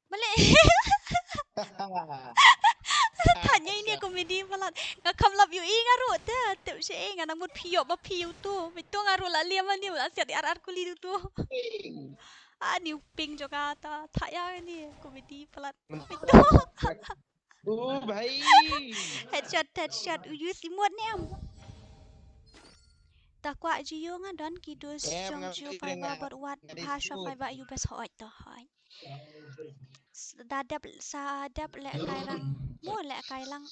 A: Balik. Tanya ini komedi malat. Ngakam love you nga ru ta. Tep siya nga nang mut piyo ba piyo tu. Bito nga ru la liam ni wala siya di arar kuli tu. Ni uping juga ta. Taya ni komedi malat. Bito.
C: Bhai.
A: Headshot. Uyu simut ni am. Takwa jiyo nga don kidus jong jiyo fiber berwat hasha fiber ayu best hoit to hoit. Dadap lek kairang mo lek kairang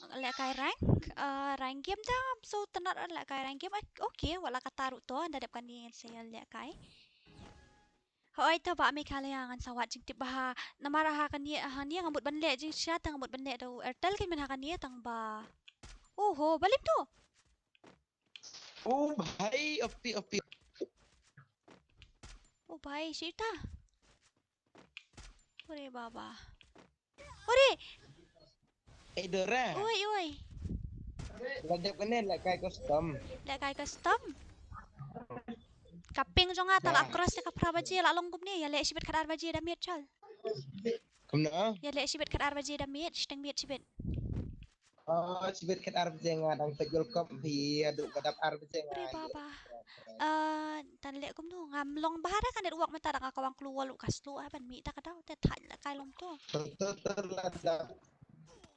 A: rank game ta so tenar lek kairang game okay wala kataru to dadap kan ni saya lek kai. Hoit to ba Mᴏᴇ ngan sawat jing tip bah namara kan ni ngambut banle jing sya tang ngambut banle do Airtel kin men kan ni tang ba. Oho balim tu.
C: Bhai opi.
A: Bhai sita. Ore baba. Ore.
C: Dora.
A: Oi.
C: Ladap kena lah kai custom.
A: Lek kai custom. Kaping jonga tal akros te kapra baji la long kumni ya lek sibet kadar baji da miet chal.
C: Kumna?
A: Ya lek sibet kadar baji da miet steng miet sibet.
C: Oh, sibet kat arbjenga dang pejul kop hi aduk badap arbjenga.
A: Pre baba. Tan lek kum tu ngam long bahar kan det uak mata dak kawang keluar lu kas lu ban mi ta kadau te thai la kai long tu.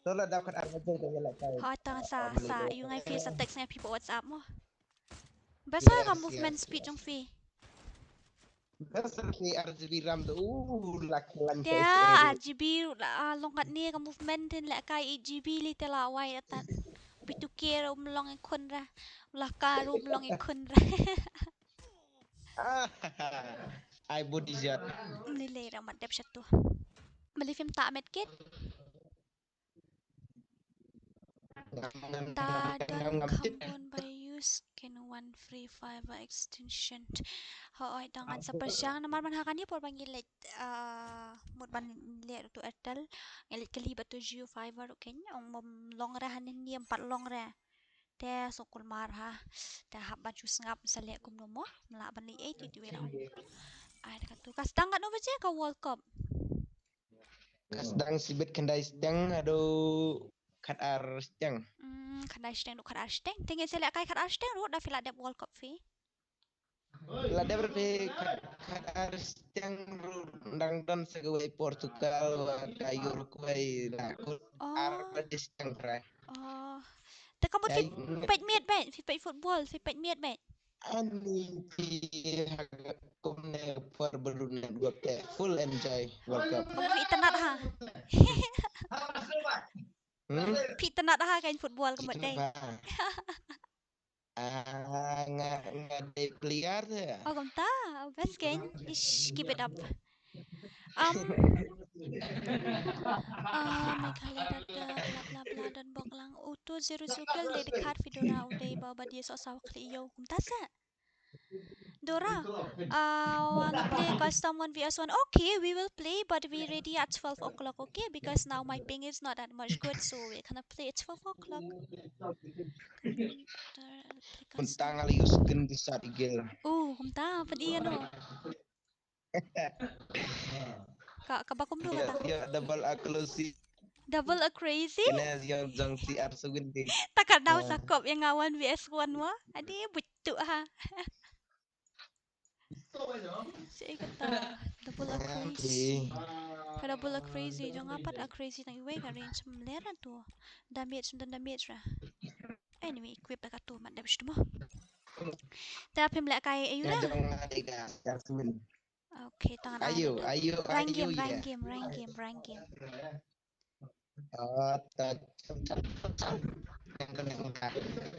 C: Tur ladap kat arbjeng tu lah kai.
A: Ha ta sa you ngai fi sa text ngai people WhatsApp mo. Basa ka movement speed jong fi.
C: Besar fi RGB RAM tu lakilan
A: Ya RGB long kat ni ka movement tin lek kai RGB li te la wai atan. P2K rum long en kun ra. Lah ka rum long en kun ra.
C: I body shot.
A: Nilai ramat dep satu. Beli film tak met kit. Tadan kampun by use can one FreeFire extension. Hoi dangan sepersiang namar man hakani por bangilet mut ban liat tu atal ngelit kali batu jiu fiber kenya ong mom long rahan ni 4 long ra. Te sokul marha. Te hab baju sengap selek kum nomo melak ban li 8 tu wela. Ai dekat tu kas dangat no baje ka World Cup.
C: Sedang sibet kendai sedang aduh kat ar sedang.
A: Kadai steng du kadar steng. Tinggal selek kai kadar steng ru da fila dep World Cup fi.
C: Ladap berpe kat ar sedang dang don segawai Portugal ka Uruguay na ar
A: Oh.
C: badis sedang try.
A: Oh. Te kamu fi pet miet bet, fi pet football, fi pet miet bet.
C: Ani kumne for beruna dua ke full enjoy World Cup.
A: Kamu fi tenat ha. Fi tenat ha kain football kamu dai.
C: Nga de clear tu.
A: Oh kamu ta, best kan? Ish, keep it up. Mᴏʀᴇ bla bla bla dan boklang utu zero zukil de dekat vidora uday baba dia sok sawak liyo kamu ta sa. Dora, wanna play custom 1vs1? Okay, we will play, but we ready at 12 o'clock, okay? Because now my ping is not that much good, so we're gonna play at 12 o'clock.
C: Untang ali Iɪrsᴛ bisa digel.
A: Kumta, padi ano? Kabakum do kata?
C: Ya, double aklusi.
A: Double a crazy?
C: Kena yang jong si Arsugin din.
A: Takkan daw sakop yang ngawan vs1 mo? Adi butu ha. Saya kata double a crazy. Double a crazy, jong apat a crazy nang iwe ka range meleran tu. Damage ra. Anyway, equip ka tu mat damage tu mo. Tapi melak kai ayu lah. Okay, tangan
C: ayu.
A: Rank game.
C: Oh,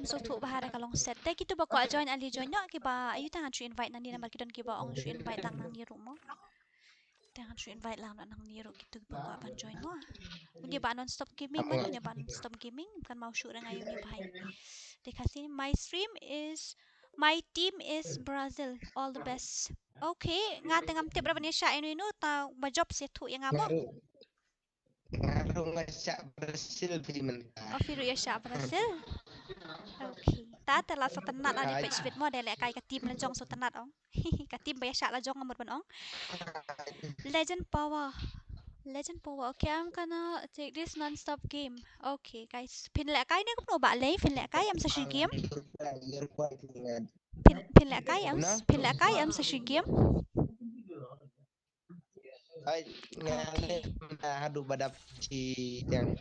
A: So tu bahara kalong set. Tapi kita bakal join ali join nak kiba ayu tangan tu invite nang ni nama kita kiba ong tu invite lang nang ni rumah. Tangan tu invite lang nang ni rumah kita bakal apan join mo. Dia ba non stop gaming man dia ba non stop gaming bukan mau shoot ang ayu ni bahai. Khasi my team is Brazil. All the best. Okay, nga tengam tip ra ni sya inu ta ba job se tu yang amo.
C: Ngaruh ngasyak Brazil filmen.
A: Oh, firu ya sya Brazil. Okay. Ta telah sa tenat ani page fit mo dele kai ka team la jong so tenat ong. Ka team ba ya sya la jong amot ban ong. Legend power. Okay, I'm gonna take this non-stop game. Okay, guys. Pin lẹ kai ni cũng ba lấy pin lẹ kai am sa shi game. Pin lẹ kai am sa shi game.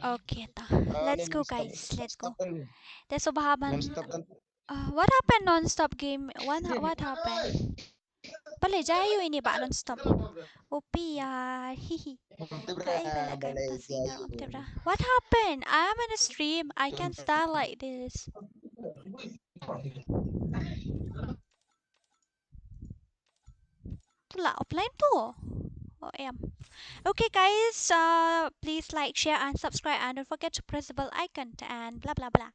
A: Okay, ta. Let's go, guys. Let's go. There's a bahaban. What happened non-stop game? What happened? Boleh jayu ini ba non-stop. Opi ya. Hihi. What happened? I'm in a stream. I can't start like this. Tu lah offline tu. em. Okay guys, please like, share and subscribe and don't forget to press the bell icon and blah blah blah.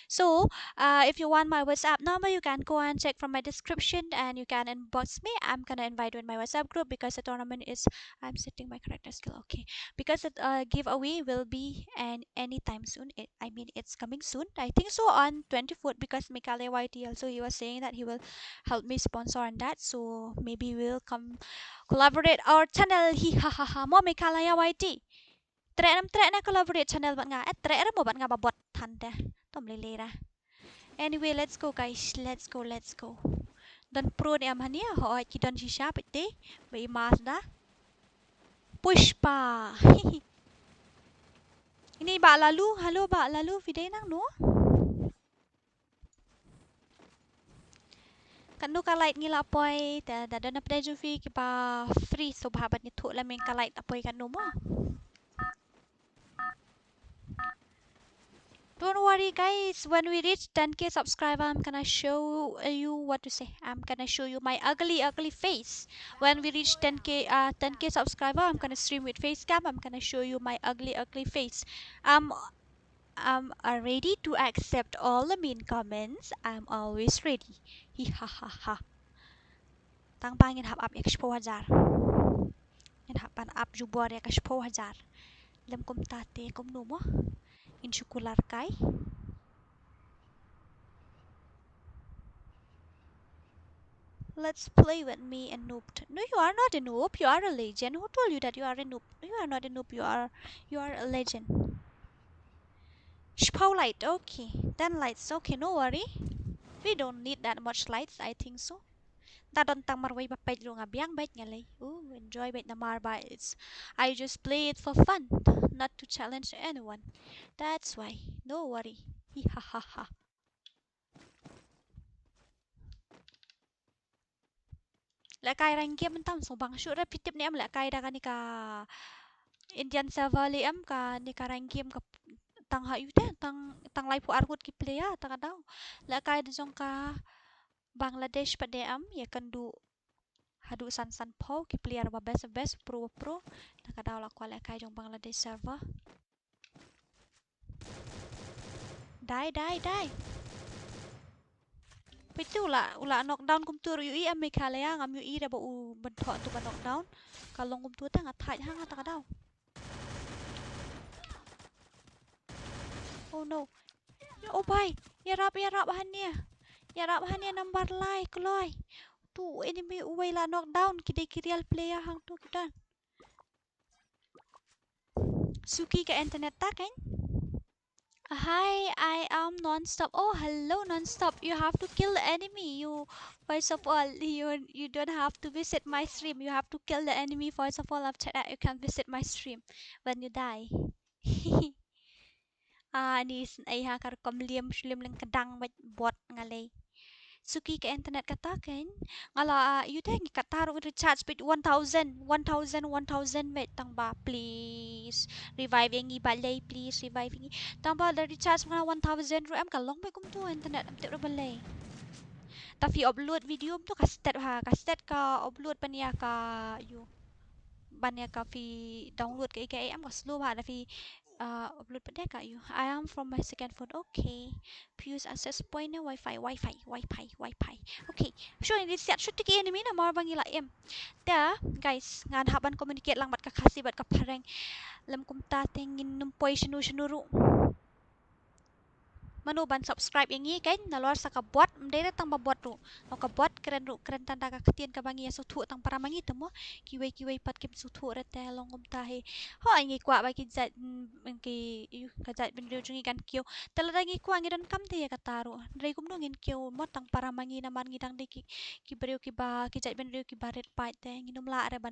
A: So if you want my WhatsApp number, you can go and check from my description and you can inbox me. I'm gonna invite you in my WhatsApp group because the tournament is, I'm setting my character skill, okay, because the giveaway will be anytime soon. I mean it's coming soon, I think so, on 24th, because Mᴏᴇ also, he was saying that he will help me sponsor on that, so maybe we'll come collaborate our channel. Hi ha ha ha. Mo Mᴏᴇ trek na collaborate channel bạn nga trek mo bạn nga babot than te tom lele ra. Anyway, let's go guys, let's go. Dan pro ni am hania ho ki don shisha pete be Mazda Pushpa. Ini ba lalu, halo ba lalu video nang no. Kan no ka light ngila poi ta da na pre ju fi ki ba free so bhabat ni thu la men ka light apoi kan no mo. Don't worry guys, when we reach 10k subscriber, I'm gonna show you what to say. I'm gonna show you my ugly face. When we reach 10k subscriber, I'm gonna stream with face cam. I'm gonna show you my ugly face. I'm ready to accept all the mean comments. I'm always ready. Hi ha ha ha. Tang bang in hap up expo hajar. In hap pan up jubor ya expo hajar. Lem kom tate kom numo. In syukular kai. Let's play with me and noob. No, you are not a noob. You are a legend. Who told you that you are a noob? You are not a noob. You are a legend. Spau light. Okay. 10 lights. Okay, no worry. We don't need that much lights. I think so. Ta don tang marway ba page nga biang bait nga lay. Ooh, enjoy bait na marba. I just play it for fun, not to challenge anyone. That's why. No worry. Ha ha ha. Lại cài rank game mình tầm số bằng sure repetitive ni em lại cài ra ka ni ka Indian server li em ka ni ka rank game ka tang ha yute tang lai pu argut ki player ta ka daw lại cài jong ka Bangladesh pa de em ya kan du hadu san po ki player ba best pro ta ka daw la kwa lại cài jong Bangladesh server die Pitu ula knockdown kum tur UI am Mᴏᴇ ngam UI da ba u ban tho tu ba knockdown kalong kum tu ta nga thai hang ta ka daw. Oh no. Oh bye. Yarap hania number lai kloi. Tu enemy uway la knockdown kidai real player hang tu kita. Suki ka internet ta kan? Hi, I am non-stop. Oh, hello, non-stop. You have to kill the enemy. First of all, you don't have to visit my stream. You have to kill the enemy first of all. After that, you can visit my stream when you die. Ni ay ha kar kom liam lang kadang bot ngalay. Suki ka internet kata kan? Ngala you teng kataro recharge speed 1000 met tang ba please revive yang balay please revive yang tang ba the recharge mga 1000 ro am kalong ba kum tu internet am tero balay tapi upload video tu kastet ka upload pa niya ka you banya ka fi download ka am ka slow ba fi upload pa ka you. I am from my second phone. Okay. Fuse access point na Wi-Fi. Okay. So ini siat shoot tiki enemy na mau bangila em. Da guys, ngan haban communicate lang bat ka Khasi bat ka pareng lam kum ta tengin numpoy sinu Manuban subscribe yang ni kan naluar sa kabot mdere tang babot ru no kabot keren tanda ka ketien ka bangi so thu tang para mangi temo kiwei pat kim su thu rete longom tahe ho angi kwa ba ki jat ki ka jat bin riu jungi kan kio talada ngi kwa ngi don kam te ka taru rei kum no ngin kio mo tang para mangi na man ngi dang de ki beriu ki ba ki jat bin riu ki baret pai te ngi num la re ban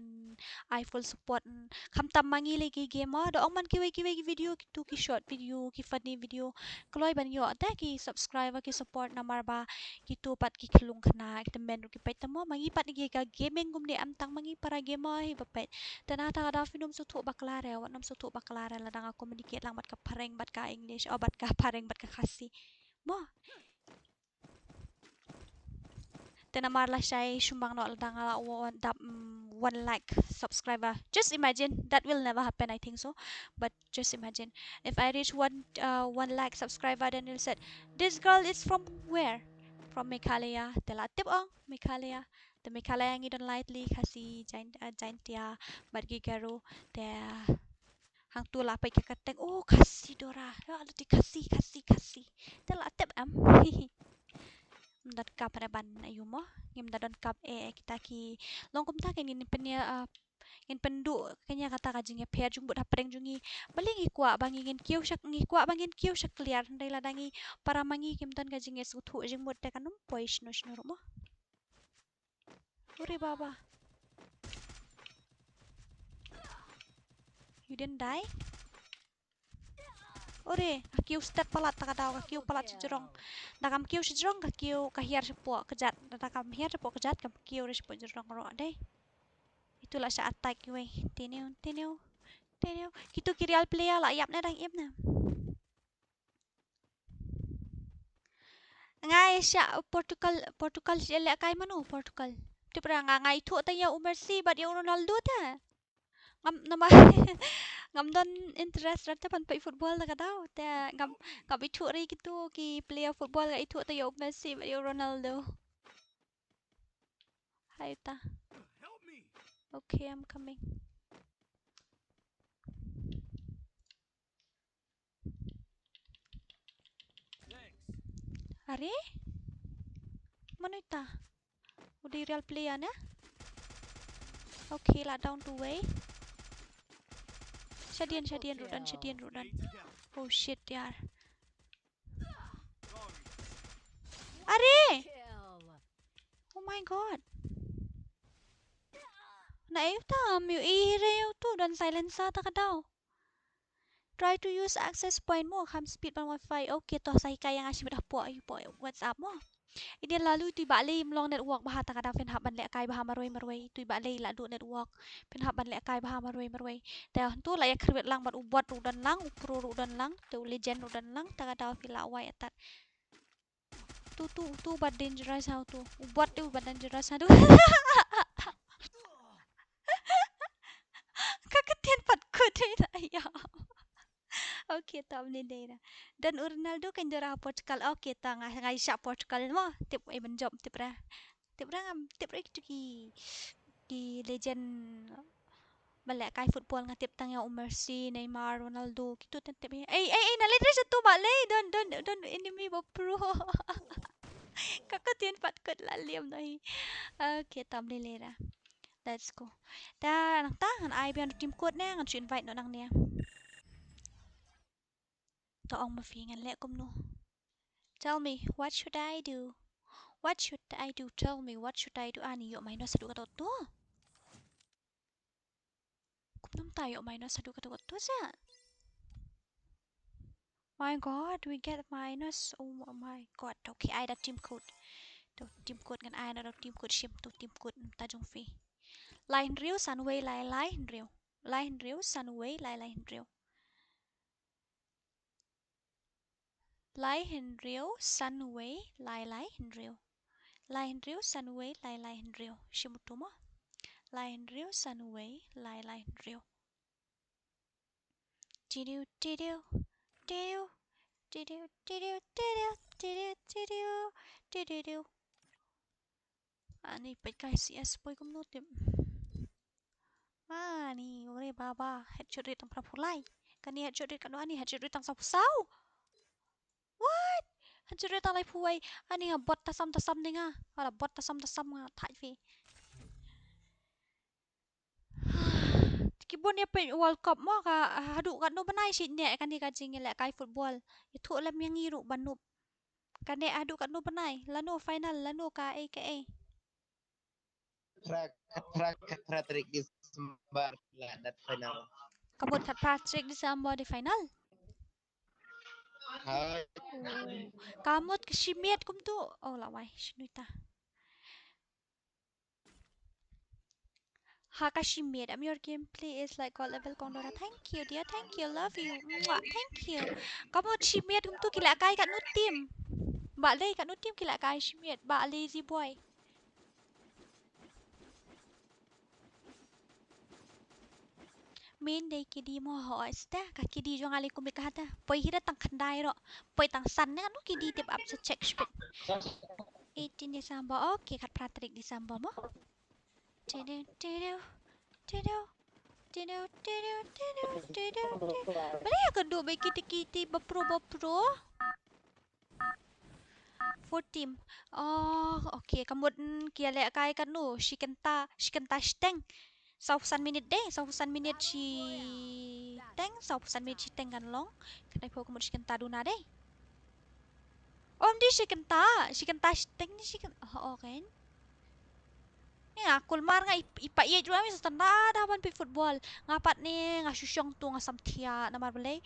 A: I full support kham tam mangi le ki game mo do ong man kiwei video ki tu ki short video ki funny video kloy ban yo ta ki subscriber ki support na marba ki tupat ki khulung khana ki men ki pait tamo mangi pat ni ka gaming gum ni am tang mangi para game hi bapet tanata da finum su thu baklare wat nam su thu baklare la dang communicate lang bat ka pareng bat ka English o bat ka pareng bat ka Khasi mo tenamar la shay shumbang no la dang la dap 1 lakh subscriber. Just imagine, that will never happen, I think so, but just imagine if I reach 1 lakh subscriber, then you'll say this girl is from where? From Mᴏᴇ. Tela tip on Mᴏᴇ. The Mᴏᴇ yang idon lightly Khasi jaintia bargigaro the hang tu lah pai kakateng oh Khasi dora ada di Khasi tela tip am dat kap reban ayumo ngim dadon kap kita ki longkum ta ken ngin penya ngin pendu kenya kata kajing per jung bud hapreng jungi baling ikwa bangi ngin kiu syak ngikwa bangin kiu syak clear ndai ladangi para mangi kim tan kajing suthu jing bud ta kanum poish no shno mo uri baba you didn't die ore kiu step palat ta kadau kiu palat sejrong nakam kiu sejrong ka kiu kahiar sepo kejat nakam hiar sepo kejat kam kiu sepo jerong ro deh itulah sa attack we tineu kitu kirial player lah yap na dang ip na ngai sya Portugal le kai manu Portugal tipra ngai thu ta ya Mᴏᴇ bat ya Ronaldo ta ngam nama ngam don interest rata pan pai football ta kadau ta ngam itu ri gitu ki player football ga itu ta ya Mᴏᴇ bat ya Ronaldo hai ta okay I'm coming are mana ta udah real player na okay lah down to way Shadian rudan oh shit yaar are oh my god nãy ta Mᴏᴇ tu dan silencer ta kadau try to use access point mo ham speed ban wifi okay toh sai kai yang asyik dah po WhatsApp mo ini lalu tu balik melong network bah ta kadang fen hab ban lek kai bah maroi tu balik la du network fen hab ban lek kai bah maroi ta tu la ya khrbet lang ban ubot rudan lang upro rudan lang tu legend rudan lang ta kadang fila wai atat tu bad dangerous how tu ubot tu bad dangerous tu kaketian pat kut ya okay ta boleh deh dan Ronaldo kan jara Portugal okay ta ngai syak Portugal mo tip benjob tip ngam tip itu ki legend balak kai football ngatip tang ya Mᴏᴇ Neymar Ronaldo gitu tip nalai dress tu balai don enemy pro kaketian pat kut laliam nai okay ta boleh dah let's go ta nang ta ngan ai bian tim code na ngan invite no nang nia Taong mafingan lek kum no. Tell me, what should I do? What should I do? Tell me, what should I do? Ani yuk minus sadu kata tu. Kum nam tayo minus sadu kata tu sa. My God, we get minus. Oh my God. Okay, I ada team code. Tu team code kan I ada team code shim tu team code tajung fi. Lain riu Sunway lain riu. Lain riu Sunway lain riu. Lai hình riu Sunway lai hình riu lai hình riu Sunway lai hình riu shimutu mo lai hình riu Sunway lai hình riu tidiu tidiu tidiu tidiu tidiu tidiu tidiu tidiu ani pakai CS boy kum notim ani ore baba headshot rate tang prapulai kan ni headshot rate kan ani headshot rate tang sau what hancur ta lai phuai ani nga bot tasam ninga ala bot tasam nga thai fi kibon ya pe world cup mo ka hadu kan no banai si ne kan ni ka jing le kai football itu lam yang ngiru banup kan ne hadu kan no banai lano final lano ka aka
C: Patrick December lah dat final.
A: kabut kat Patrick di sambo di final
C: Hai.
A: kamut keshimiet kum tu oh lawai shunuita Hakashimiet, your gameplay is like God level Condora. Thank you, dear. Thank you. Love you. Mwah. Thank you. Kamu shimiet tu kila kai kat nu team. Bak lay kat nu team kila kai shimiet. Bak lazy boy. main day kidi mo ho sta ka kidi jo ngali kum kata poi hira tang khandai ro poi tang san ne anu kidi tip up sa check spit 18 Desember okay kat pratrik Desember mo tidu tidu tidu tidu tidu tidu tidu boleh ya kedua baik kita bapro 4 team oh okay kamut kia lek kai kan nu shikenta steng 20 minit deh 20 minit si teng 20 minit si teng kan long kedai po kamut shikenta duna deh om di shikenta steng ni shiken oh kan ya kulmar nga ipa iya juga mi standar dah ban pi football ngapat ni ngasusyong tu ngasam tia namar belai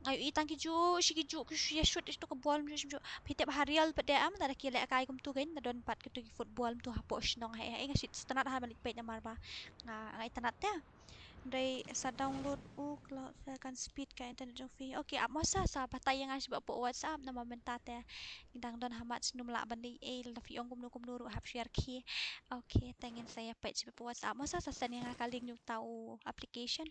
A: ngayu itang kiju shikiju ya shoot itu ke ball mju pitep harial pada am tada kile kai kum tu kan don pat ke tu football tu hapo shnong hai ngasit standar ha balik pet namar ba ngai tanat ya dari sa download cloud kan speed ka internet fi okay ap masa sa patay yang asba po whatsapp nama mentate indang don hamat sinumla bandi la fi ong kum nuru hap share ki okay tengin saya pet po whatsapp masa sa san yang kaling nyuk tahu application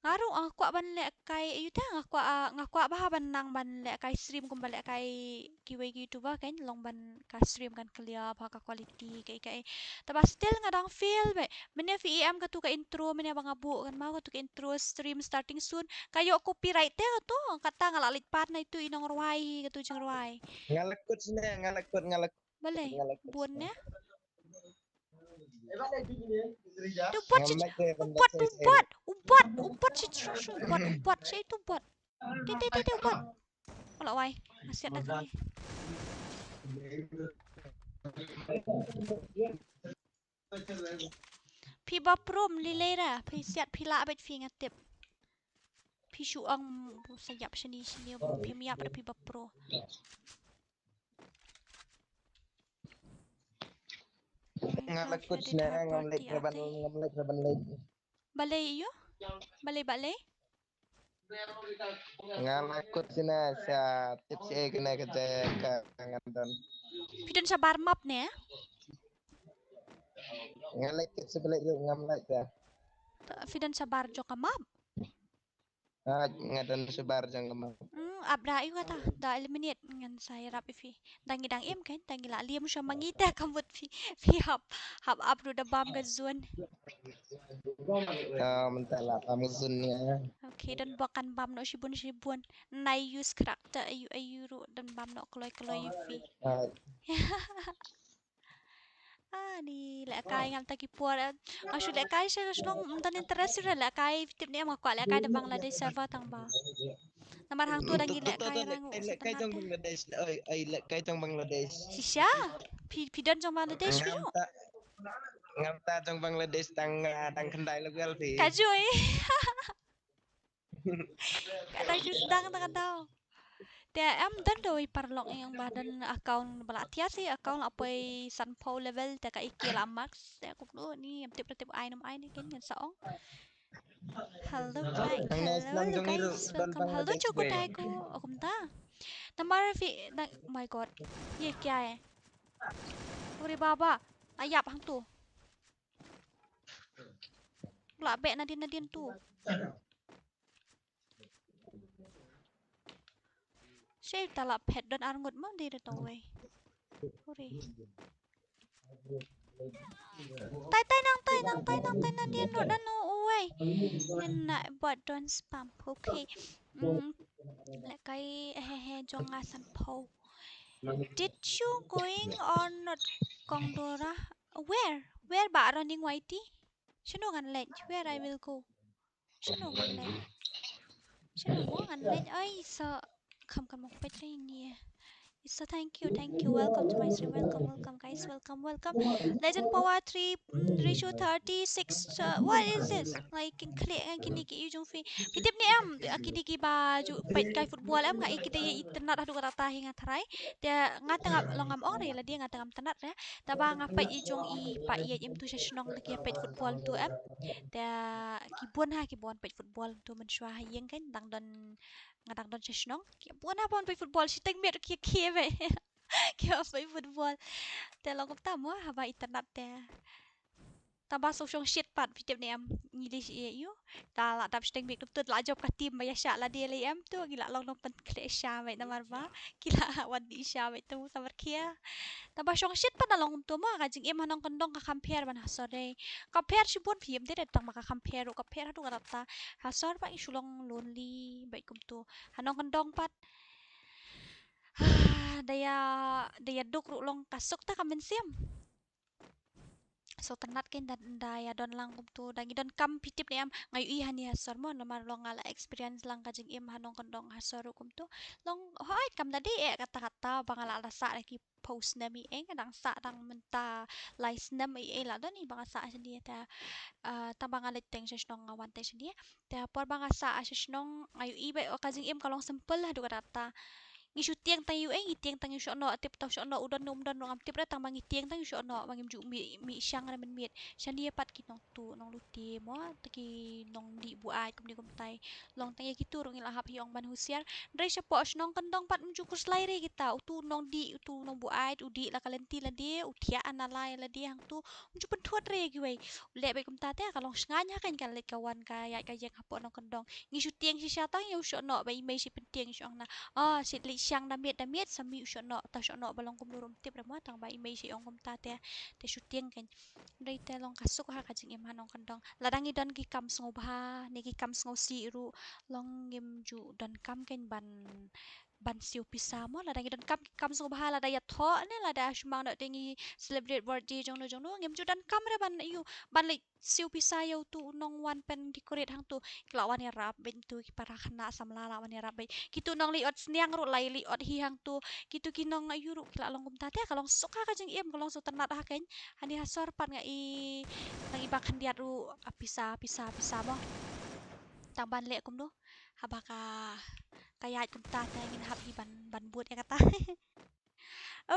A: ngaru aku ban lek kai yuta ngaku bah ban nang ban lek kai stream kum ban lek kai kiwe youtuber kan long ban ka stream kan clear bah ka quality kai tapi still ngadang feel be mene VEM ka tu ka intro mene bang abu kan mau ka tu ka intro stream starting soon kayo copyright te to kata ngalalit part na itu inong ruai ka tu jeng ruai
C: ngalakut
A: boleh bun ya Ubat si trushu ubat si itu ubat. Tete ubat. Kalau wai masih ada kali. Pi baprom lilera, pi siat pi la bet fi ngatip. Pi syuang sayap sini pi miap ada pi bapro.
C: ngalakut na ngamlek reban lek
A: Balai iyo? Balai?
C: ngalakut sina sa tips kena kerja ngandon
A: Pidon sa bar map ne?
C: ngalek tips balik ngamlek ya
A: Pidon sa bar jo ka map.
C: ngadon sebar jang kemang
A: Abra ayu kata dah eliminate ngan saya rap fi dangi dang em kan dangi la liam sya mangita kamut fi hap abru da bam ga zone
C: mentala pamuzunnya
A: okay dan bakan bam no shibun nai use karakter ayu ru dan bam no kloy fi ni lek kai ngam taki puar asu lek kai saya slong dan interest ra lek kai tip ni am ko lek kai da Bangladesh server tang ba namar hang tu dangi lek kai rangu
C: kai jong Bangladesh lek kai jong Bangladesh
A: sisya pidon jong Bangladesh pi
C: ngamta jong Bangladesh tang kendai legal pi
A: kajoy kadang sedang tak tahu dia am dan doi parlok yang badan account balatia sih account apa sanpo level tak ikila max tak aku dulu ni tip item ni kan yang saong hello guys welcome hello cukup aku ta namar fi oh my god ye kya hai ore baba ayap hang tu la be nadin tu saya talap pet dan arngut mam dia tahu wei ore tai nang dia no dan no wei nak buat don spam okay like kai jong asan po did you going or not kongdora where ba running whitey shino ngan lech where I will go shino mo ngan lech ai so come mo pet ni so thank you welcome to my stream welcome guys welcome legend power 3 ratio 36 what is this like click gini ki ujung fi pitip ni am akidi ki baju pet kai football am ngai kita internet adu kata tahi ngathrai dia ngatangap longam ore la dia ngatangam tanat ya taba ngapai ujung i pa ye im tu sesnong lagi pet football tu am dia kibon pet football tu mensyua hayeng kan ngadang don sesnong kibon apa pet football si teng mer ki ve kya pet football te long ta mo haba internet te Tambah sosial shit pat fitip ni am ngili you. Ta la tap steng bik tu la job ka tim ba yasha la dia li am tu gila long pen kle sha mai namar ba. Gila wan di sha mai tu samar kia. Tambah song shit pat long tu ma ka jing em hanong kondong ka compare ban hasore. Compare si bon phim de tang ma ka compare tu ka ta. Hasor pa isulong lonely baik kum tu. Hanong kondong pat daya duk ru long kasuk ta kamen siam. So tenat ken daya don lang kum tu dangi don kam pitip ni am ngayu i hani hasor mo nomar long ala experience lang ka jing em hanong kondong hasor kum tu long hoi kam tadi kata-kata bangala ala sa ki post nami kadang sa dang menta lies nam la don i banga sa sendi ta tabang ala teng sesnong ngawan te sendi ta por banga sa sesnong ngayu i ba ka jing em kalong simple lah du kata ngisu tiang tang yu tiang tang yu no tip tau no udan no am tip tang bangi tiang tang yu no bangi ju mi syang na men miet shan dia pat ki nong tu nong luti mo taki nong di bu ai kum di kum tai long tang ki tu rong ila hap hiong ban husiar dre sepo nong kendong pat mju kus lai re kita tu nong di tu nong bu ai udi la kalenti la dia utia analai la dia hang tu mju pentuat re gi wei le be kum ta te kalong nganya kan kan le kawan ka ya ka yang hapo nong kendong ngisu tiang si syatang yu no bai mai si penting syong na si syang damit sami no ta no balong kum lurum tip ra mo tang ba imei si ong kum ta te syuting kan dai te long kasuk ha ka jing im hanong kandong ladang i don ki kam sngo bha ne ki kam sngo si ru long ngim ju don kam ken ban siu pisa mo ladang i don kam sngo bha la da ya tho ne la da shmang no tingi celebrate birthday jong no ngim ju don kam ra ban yu ban le siu pisa yo tu nong wan pen decorate hang tu klawan ya rap ben tu ki para khana samla la wan ya rap ben kitu nong li ot sniang ru lai li ot hi hang tu kitu kinong ayu ru kila long kum ta te kalong suka ka jeng iem kalong so tenat ha ken hani hasor pat nga i nang ibak handiat ru pisa mo tang ban le kum do habaka kayat kum ta te ngin hap hi ban buat ya kata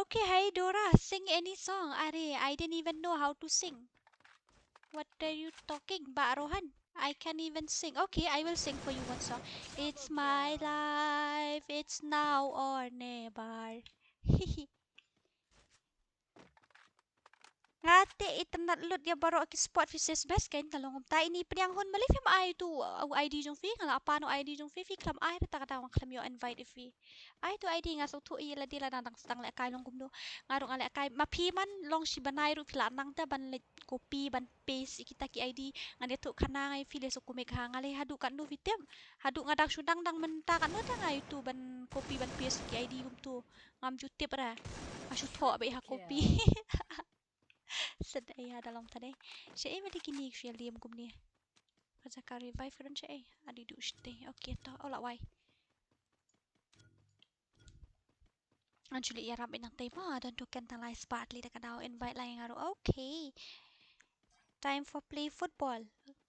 A: okay hey Dora sing any song are I didn't even know how to sing. What are you talking, Mbak Rohan? I can't even sing. Okay, I will sing for you one song. It's my life, it's now or never. Ngate itanat lut ya baro ki spot fises best kan talong ta ini priang hon mali film ai tu ID jong fi ngala apa no ID jong fi klam ai ta kata klam yo invite fi ai tu ID nga so tu i la di la nang stang le kai long kum do ngarung ale kai ma phi man long si banai ru phila nang ta ban le copy ban paste kita ki ID ngade tu khana ngai fi le so kumek ha ngale hadu kan do fitem hadu ngadang sudang dang menta kan no ta ngai tu ban copy ban paste ki ID kum tu ngam ju tip ra asu tho be ha copy sedaya dalam tadi saya mesti kini saya liam kum ni kerja ka revive kan saya adi du ste okey to ola wai anjuli ya ram inang tema dan tu kan talai spot li dekat dau invite lain ngaru okay time for play football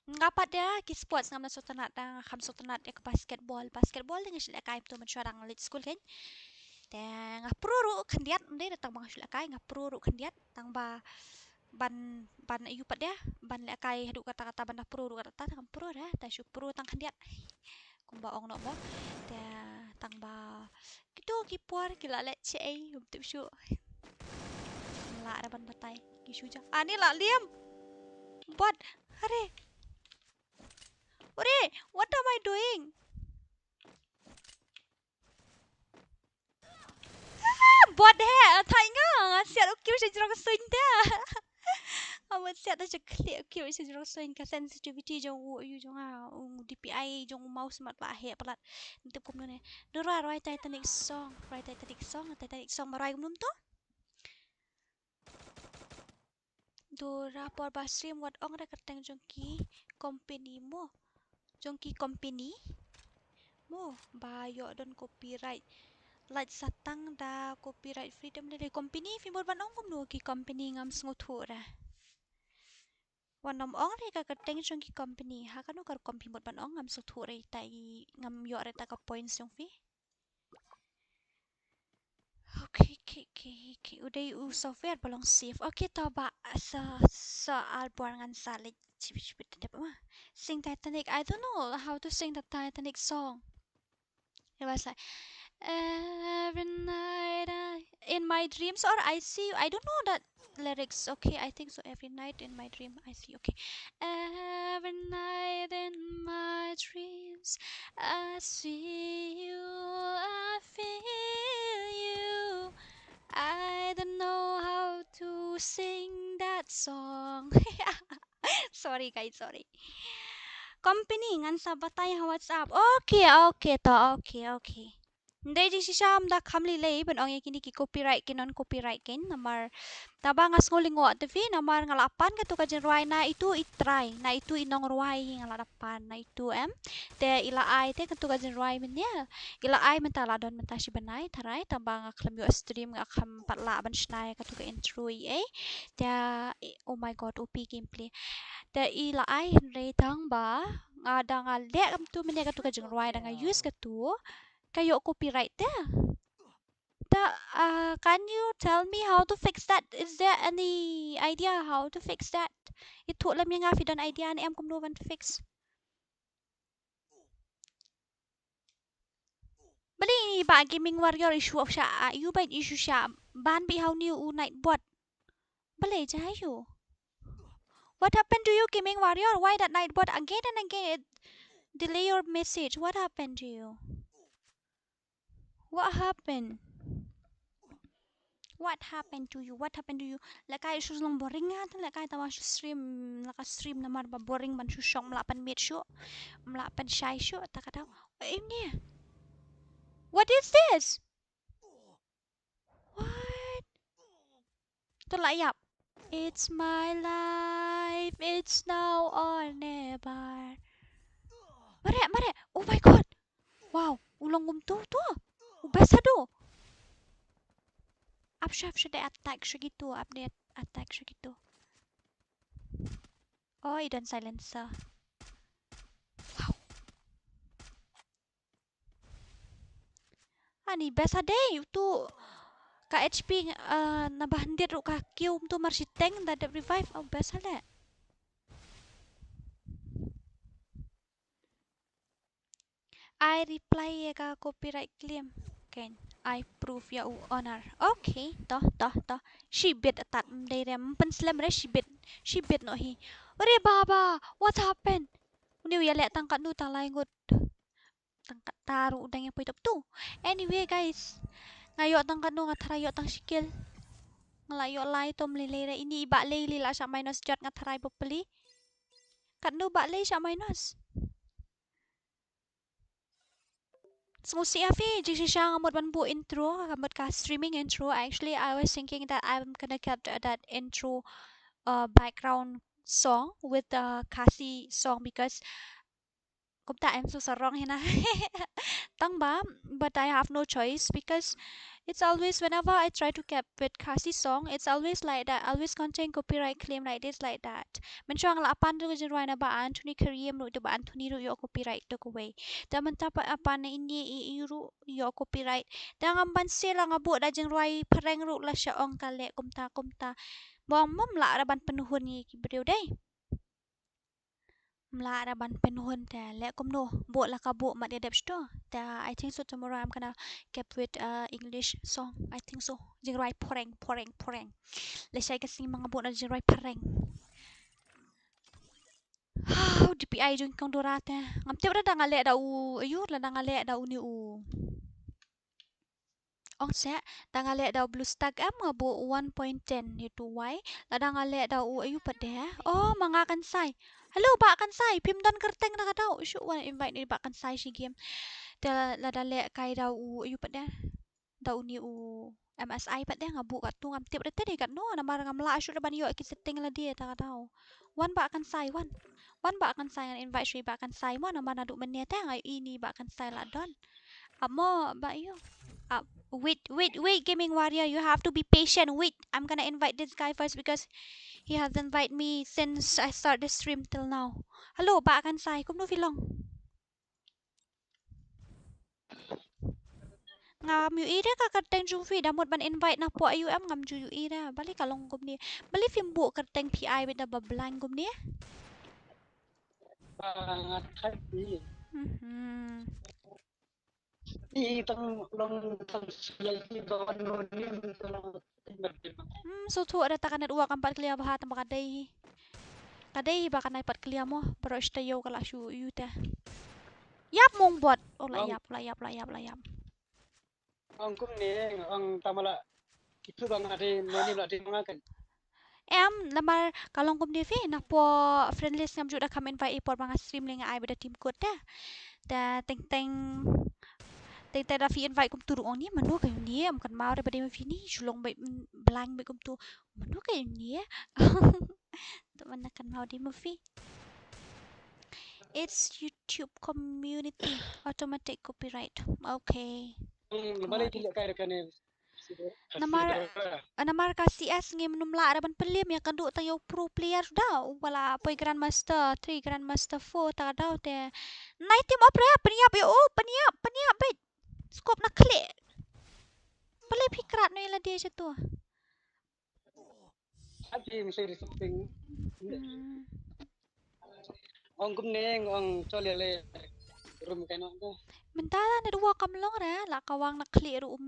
A: ngapa dia ki sports ngam so tanat dang kham so tanat ya ke basketball dengan sila kai tu mensyarang lit school kan dan ngapru ru kendiat ndai datang bang sila kai ngapru ru kendiat tang ba ban ayu pat dia ban le kai hadu kata-kata ban pro ru kata tang pro dah ta syu pro tang khandiat kum ba ong no mo ta tang ba kitu ki puar ki la le che ai tu syu la da ban batai ki syu ja ani la liam but hare ore what am I doing bot he thai nga siat ukir se jrong suin ta amat siat ta clear ukir se jrong suin ka sensitivity jong u yu jong DPI jong mouse mat ba he palat ntu kum ne dora roi Titanic song marai kum tu dora por basrim wat ong ra kateng jong ki company mo ba yo don copyright like satang da copyright freedom dari company fi bor ban ong kum no ki company ngam sngotu ra wan nom ong re ka kateng jong ki company ha kanu kar company bor ban ong ngam sotu re tai ngam yo re ta ka points jong fi okay udah software belum save okay to ba soal buangan salit cipit mah sing Titanic I don't know how to sing the Titanic song it was like every night in my dreams or I see you I don't know that lyrics. Okay, I think so. Every night in my dream, I see. Okay, every night in my dreams, I see you, I feel you. I don't know how to sing that song. Sorry guys, sorry. Company ngan sa batay ha WhatsApp. Okay, okay to. Okay. Hindi di si Sham da kamli lay ban ong yakini ki copyright kinon copyright kin namar taba ngas ngolingo TV namar ngalapan ka tu ka ruai na itu itry na itu inong ruai ngalapan na itu te ila ai te ka tu ka ruai menya ila ai menta ladon menta si banai tarai taba ngaklam yo stream ngakam patla ban snai ka tu ka intro te oh my god OP gameplay te ila ai re tang ba ngada ngalek kam tu menya ka tu ka ruai da use ka tu kayo copyright te can you tell me how to fix that? Is there any idea how to fix that? Itu lam yang afi don idea ni em kum novan to fix. Bali ni ba gaming warrior issue of sha you ba issue sha ban bi how new night bot. Bali jayo. What happened to you gaming warrior? Why that night bot again and again it delay your message? What happened to you? What happened? What happened to you? What happened to you? Lakay shoes lang boring nga tan lakay tawa stream stream na mar ba boring man syong mlapan meet syo mlapan shy syo takataw. Ini. What is this? What? Tulayap. It's my life. It's now or never. Mare. Oh my god. Wow. Ulang tu. Ubasa do. Update attack gitu. Update attack gitu. Oh, dan silencer. Wow. Ani besa day tu ka HP nabahandir ro ka kium tu marsiteng da revive oh besa le. I reply ka copyright claim. Ken I prove ya honor. Okay, toh. She bit atat day rem pen slam re she bit no hi. Ore baba, what happened? Uni ya le tangkat nu tang lai ngut. Tangkat taru udang yang poitop tu. Anyway guys, ngayo tangkat nu ngatarayo tang sikil. Ngelayo lai tom lilere ini iba lili la sa minus jot ngataray populi. Kat nu ba lay sa minus. Sঙusi afi jisi siya ngamot man bu intro ngamot ka streaming intro. Actually I was thinking that I'm gonna keep that intro background song with the Khasi song because kumta I'm so sarong hina. Tang ba, but I have no choice because it's always whenever I try to keep with Khasi song, it's always like that. Always contain copyright claim like this, like that. Mencuang la apan tu kejeruan na ba Anthony Career ru tu ba Anthony ru yo copyright tu kuway. Da mentapa apa na ini ru yo copyright. Da ngamban sila ngabu da jeruai pereng ru la sya ong kale kumta. Buang mom la raban penuhun ni kibriu day. Mla raban penuhun ta le kumno bo la ka bo mat adap sto ta I think so tomorrow I'm gonna keep with English song I think so jingrai poreng le sai ka sing mga bo na jingrai poreng how DPI jung kong dorata ngam tiap da ngale da u ayu la da ngale da u ni u ong sa da ngale da blue stack am ngabo 1.10 itu y la da ngale da u ayu pade oh mga kan sai hello ba kan sai pim don kerteng na kadaw shu wan invite ni ba kan sai si game da la da le kai da u ayu pade da u ni u MSI pade ngabu ka tu ngam tip de tadi kan no na mar ngam la shu da ban yo ki setting la dia ta kadaw wan ba kan sai wan ba kan sai invite shi ba kan sai mo na mana du men ta ngai ini ba kan sai la don amo ba yo wait gaming warrior you have to be patient wait I'm gonna invite this guy first because he has invited me since I started the stream till now hello ba kan sai kum no filong ngam yu ida ka kateng ju fi damot ban invite na po ayu am ngam ju yu ida balik kalong kum ni balik film bu kateng PI with the bablang kum ni So tu ada takan dua kampat kelia bahat tempat kadai. Kadai bahkan dapat kelia mo, baru istayo kalau syu you teh. Yap mong bot. Oh layap.
D: Kum ni tamala itu bang ada noni belati mengakan.
A: Lamar kalau kum devi nak po friend list ngam juga come invite ipor bang stream lenga ai beda team code dah. Dah teng dah fi invite kum turu on ni manu kayu ni am kan mau daripada ni sulong baik belang baik kum tu manu kayu ni ya. Tu mana kan mau di movie. It's YouTube community automatic copyright. Okay.
D: Balik tidak kaya rekan ni.
A: Namar CSR ngem numla ada ban pelim ya kan duk tayo pro player dah wala poi grandmaster 3 grandmaster 4 tak ada te nai tim opera peniap yo peniap bet skop nak klik boleh pikrat no ila dia situ
D: Abi mesti riseping. Kum ni colele rum kena tu.
A: Mentala na dua kamlong ra la kawang nak klik ru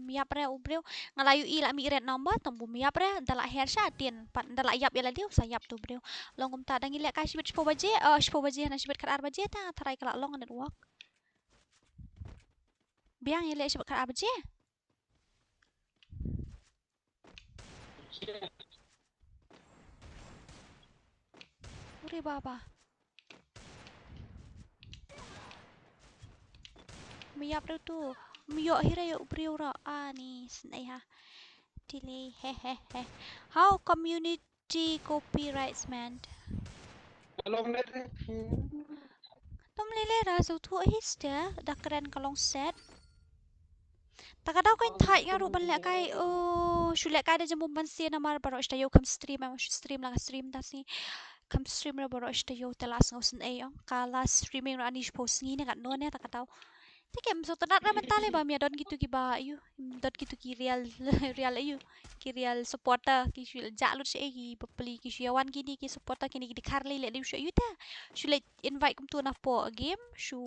A: yap ra ubreu ngalayu I la mi red number tambu yap ra dala her sha tin pat dala yap ya la dia sayap tu breu long kum ta dangi lek ka shibet shpo baje na shibet kar baje ta tarai kala long na dua biang ya lek shibet kar baje uri baba miyap ru tu miyo hira yo ubreu ra ni snai ha delay he how community copyrights man
D: Long net.
A: Tom lele ra so tu histe dah keren kalong set takadaw kain thai nga ru ban lek kai shulek kai da jamu ban se na mar baro sta yo kam stream am stream lang stream ta si kam stream ra baro sta yo telas ngosen kala streaming ra anish post ngi ne kat no ne takadaw Tikem so tanat ra mentale ba mi don gitu ki ba you dot gitu ki real you ki real supporter ki shul jalut se ki beli ki syawan gini ki supporter kini ki karli le shu you ta shule invite kum tu na po game shu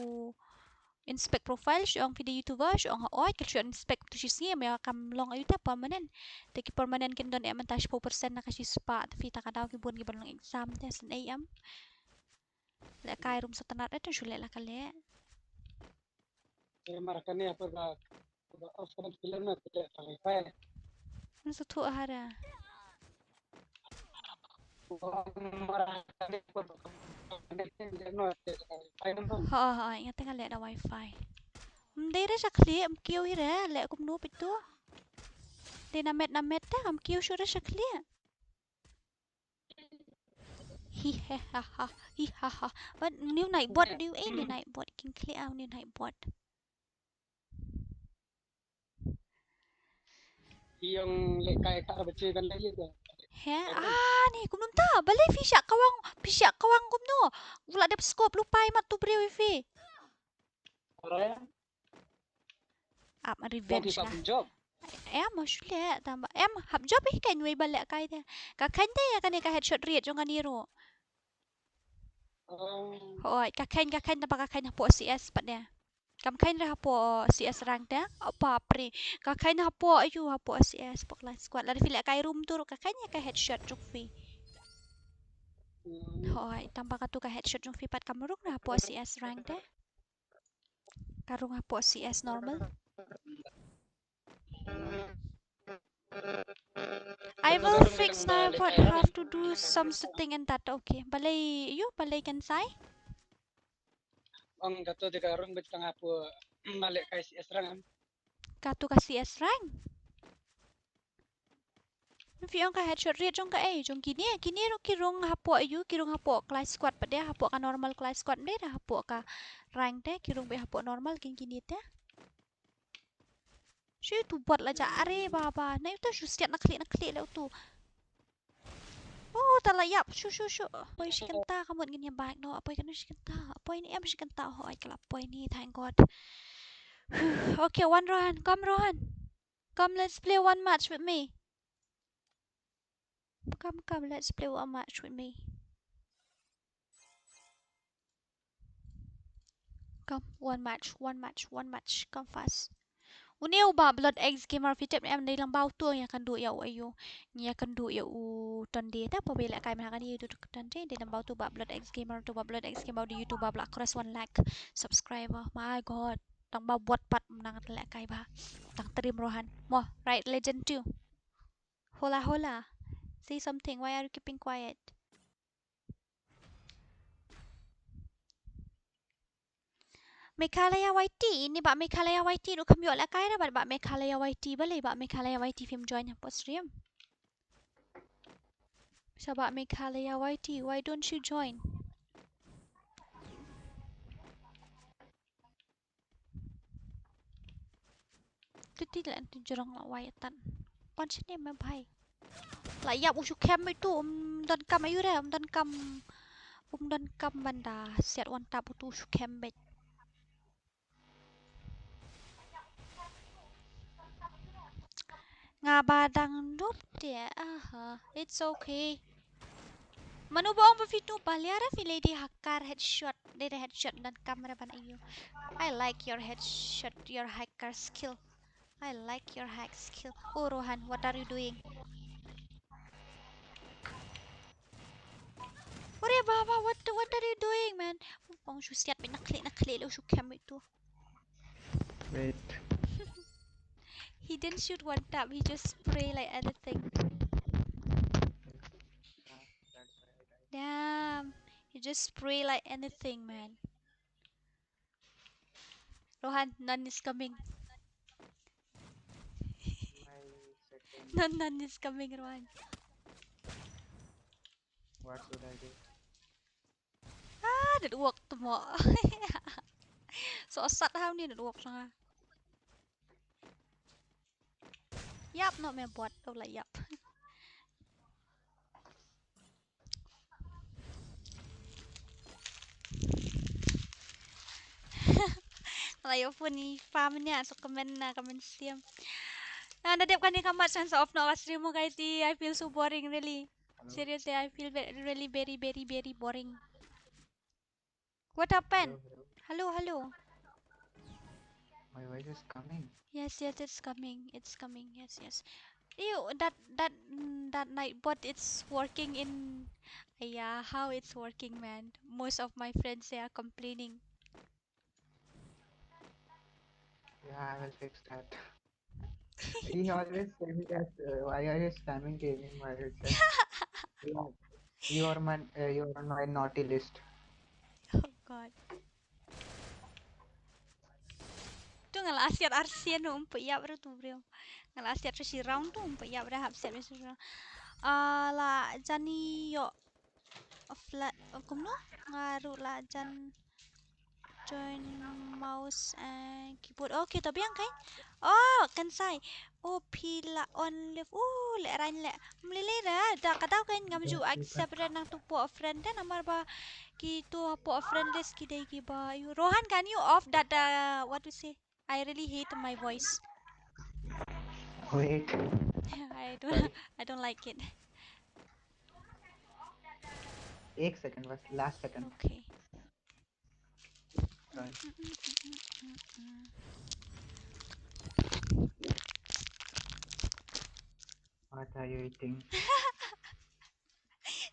A: inspect profile shu ang video youtuber shu ang oi ki shu inspect tu shi singe me kam long ayu ta permanent te ki permanent kin don em ta 10% na kasi spa fi ta kadaw ki bon ki bon exam test am le kai rum so tanat eta shule la kale
D: Marakan ni apa ba? Sekarang film nak tidak sampai.
A: so tu hara
D: Marakan ni apa?
A: ingat tengah lihat ada wifi. Đây ra sa kli am kêu hi ra le kum no pitu. Đây namet ta am kêu shu ra sa kli. Hi ha. But new night bot new night bot king kli out new night bot.
D: Yang lekai kak baca kan lagi tu.
A: He ni kum num ta balik fisyak kawang kum no. Gula dep scope lupai mat tu bre wifi.
D: Orang
A: Up revenge
D: yang
A: lah.
D: job.
A: Em mà chú lẹ tạm em học job ấy cái người balẹ cái thế cả khánh thế cái này cái headshot riết trong cái rồi Ôi cả khánh tạm cả khánh học CS bạn nè cầm khánh ra học CS rank đó apa pre cả khánh học ayu học CS bọc lại squad là phi lẹ cái room tu cả khánh cái headshot trong phi Ôi tạm cả tu cái headshot trong phi pat kameruk ra học CS rank đó karung học CS normal I will fix now, but have to do some setting and that. Okay. Balay kan say?
D: Ang gato di karong bitang apo malik kay si Esrang.
A: Kato ka CS rank. Fi ang ka headshot rate jong ka jong kini ro kirong hapo kirong hapo class squad pa dia hapo ka normal class squad dia hapo ka rank dia kirong be hapo normal kini dia. Syu tu buat lah jare baba. Na itu syu setiap nak klik lah tu. Oh, tak layak. Syu. Apa isi kenta kamu ngin yang baik no. Apa ikan isi kenta? Apa ini em isi kenta? Oh, ay kelap apa ini? Thank God. Okay, one Rohan. Come Rohan. Come, let's play one match with me. Come, let's play one match with me. Come, one match, one match, one match. Come fast. Uneu ba blood eggs gamer fitep em đây lang bao tua yang kan du ya ayu. Nya kan du ya u ton de ta pa bela kai ma kan du ton de de lang bao tu ba blood eggs gamer tu ba blood eggs gamer di YouTube ba black cross 1 lakh subscriber. My god. Tang ba buat pat menang lek kai ba. Tang terim rohan. Mo, right legend too. Hola hola. Say something. Why are you keeping quiet? Mᴏᴇឡ YT ini bak Mᴏᴇឡ YT duk kami lah kai dah bak Mᴏᴇឡ YT boleh bak Mᴏᴇឡ YT film join apa stream. Sa bak Mᴏᴇឡ YT, why don't you join? Tu tidak tu jorang nak wayatan. Pan sini me bhai. Lại dọc u cam itu dan kam ayu dah dan kam banda set one tap tu cam bet. Ngabadang dot dia. Aha, it's okay. Manu bohong berfitu baliara fi lady hackar headshot. Dia headshot dan kamera ban ayu. I like your headshot, your hacker skill. I like your hack skill. Oh Rohan, what are you doing? Ore baba, what are you doing, man? Bang shu siat nak klik lu shu cam itu.
E: Wait.
A: He didn't shoot one tap, he just spray like anything.
E: That's why I died.
A: Damn, he just spray like anything, man. Rohan, none is coming.
E: My second.
A: None is coming, Rohan.
E: What should I do?
A: Ah, that worked mo. So sat how ni that work sang. Yap, not me bot. Đâu là yap. Layo pun ni farm niya so comment stream. Nadep kan ni kamat sense of no stream mo guys. I feel so boring really.
E: Hello?
A: Seriously, I feel really very boring. What happened?
E: Hello.
A: Hello.
E: My voice is coming.
A: Yes, it's coming. It's coming. Yes. Ew, that night bot it's working in. Yeah, how it's working, man. Most of my friends they are complaining.
E: Yeah, I will fix that. He always say me that why are you spamming gaming while it says you are on my naughty list.
A: Oh god. Tu ngala asiat arsian no umpa ya bro tu bro. Ngala asiat si round tu umpa ya bro hap siat si round. La jani yo flat kumno ngaru la jan join mouse and keyboard. Okay, tapi yang kan? Oh, kan sai. Oh, pila on live. Le ran le. Mlele dah. Dah kata kan ngamju accept ran nang tu po friend dan amar ba gitu po friend list kidai ki ba. Rohan, can you off that what to say? I really hate my voice.
E: Wait. Sorry.
A: I don't like it.
E: एक second बस last second.
A: Okay.
E: Sorry. What are you eating?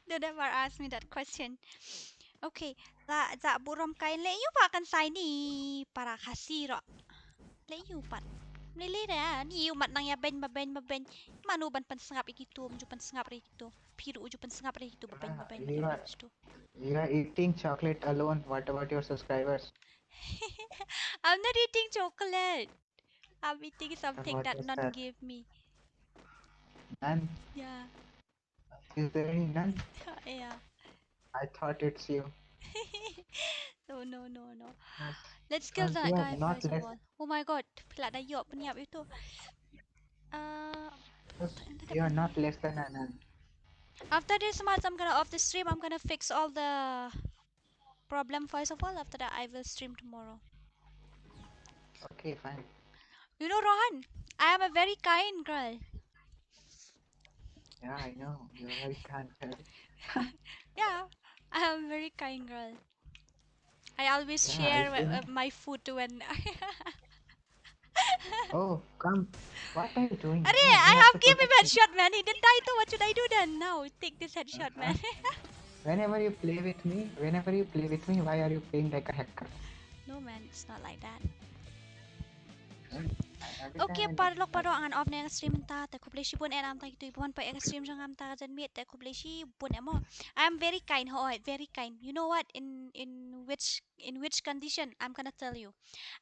A: Don't ever ask me that question. Okay, za buram kain le you pa kan sai ni para Khasi ro. Le you pat. Nili ra ni you mat nang ya ben manu ban pan sengap ikitu mju pan sengap re ikitu. Piru uju pan sengap re ikitu ben
E: You are eating chocolate alone. What about your subscribers?
A: I'm not eating chocolate. I'm eating something
E: What
A: that
E: is
A: none
E: that?
A: gave me.
E: None?
A: Yeah.
E: Is there any none?
A: Yeah.
E: I thought it's you.
A: No.
E: Yes.
A: Let's kill
E: Because
A: that
E: you are
A: guy
E: not
A: first of
E: less.
A: all. Oh my god, pila dah yok peniap itu.
E: You are not less than a nun.
A: After this much, I'm gonna off the stream. I'm gonna fix all the problem first of all. After that, I will stream tomorrow.
E: Okay, fine.
A: You know, Rohan, I am a very kind girl.
E: Yeah, I know. You're very kind.
A: Yeah, I am a very kind girl. I always
E: Yeah, I
A: share
E: see that.
A: my food when.
E: Oh, come. What are you doing?
A: Arey,
E: No,
A: I
E: you have to
A: have given him
E: protect me.
A: headshot, man. He didn't die, so what should I do then? Now, take this headshot,
E: Uh-uh.
A: man.
E: Whenever you play with me, why are you playing like a hacker?
A: No, man, it's not like that.
E: Every
A: Okay,
E: time I
A: parlok
E: like,
A: paro ang off na stream ta. Te kuplay si pun enam ta itu ibon pa stream sang am ta jan mi te kuplay si pun emo. I'm very kind, ho, very kind. You know what? In which condition? I'm gonna tell you.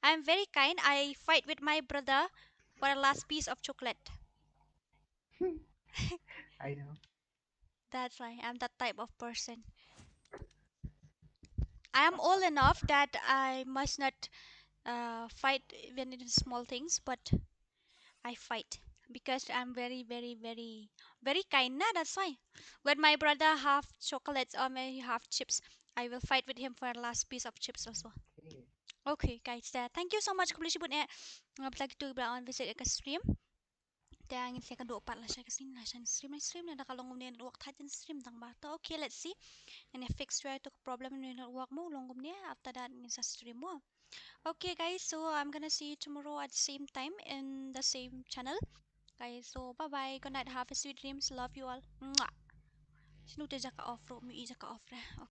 A: I'm very kind. I fight with my brother for a last piece of chocolate.
E: I know.
A: That's why I'm that type of person. I am old enough that I must not fight even in small things, but I fight because I'm very, very, very, very kind. Nah, that's why. When my brother have chocolates or maybe have chips, I will fight with him for the last piece of chips also.
E: Okay.
A: Okay, guys. Thank you so much. Kublishi pun lagi tu on visit ke stream. Kaya angin saya kedua part lah saya kesini lah saya stream ada kalau ngomongin network tajam stream tang bata. Okay, let's see. And fix try to problem in network mo longum niya after that in sa stream mo. Okay, guys. So I'm gonna see you tomorrow at the same time in the same channel. Guys, so bye bye. Good night. Have a sweet dreams. Love you all. Mwah. Sino te jaka off ro mi jaka off ra.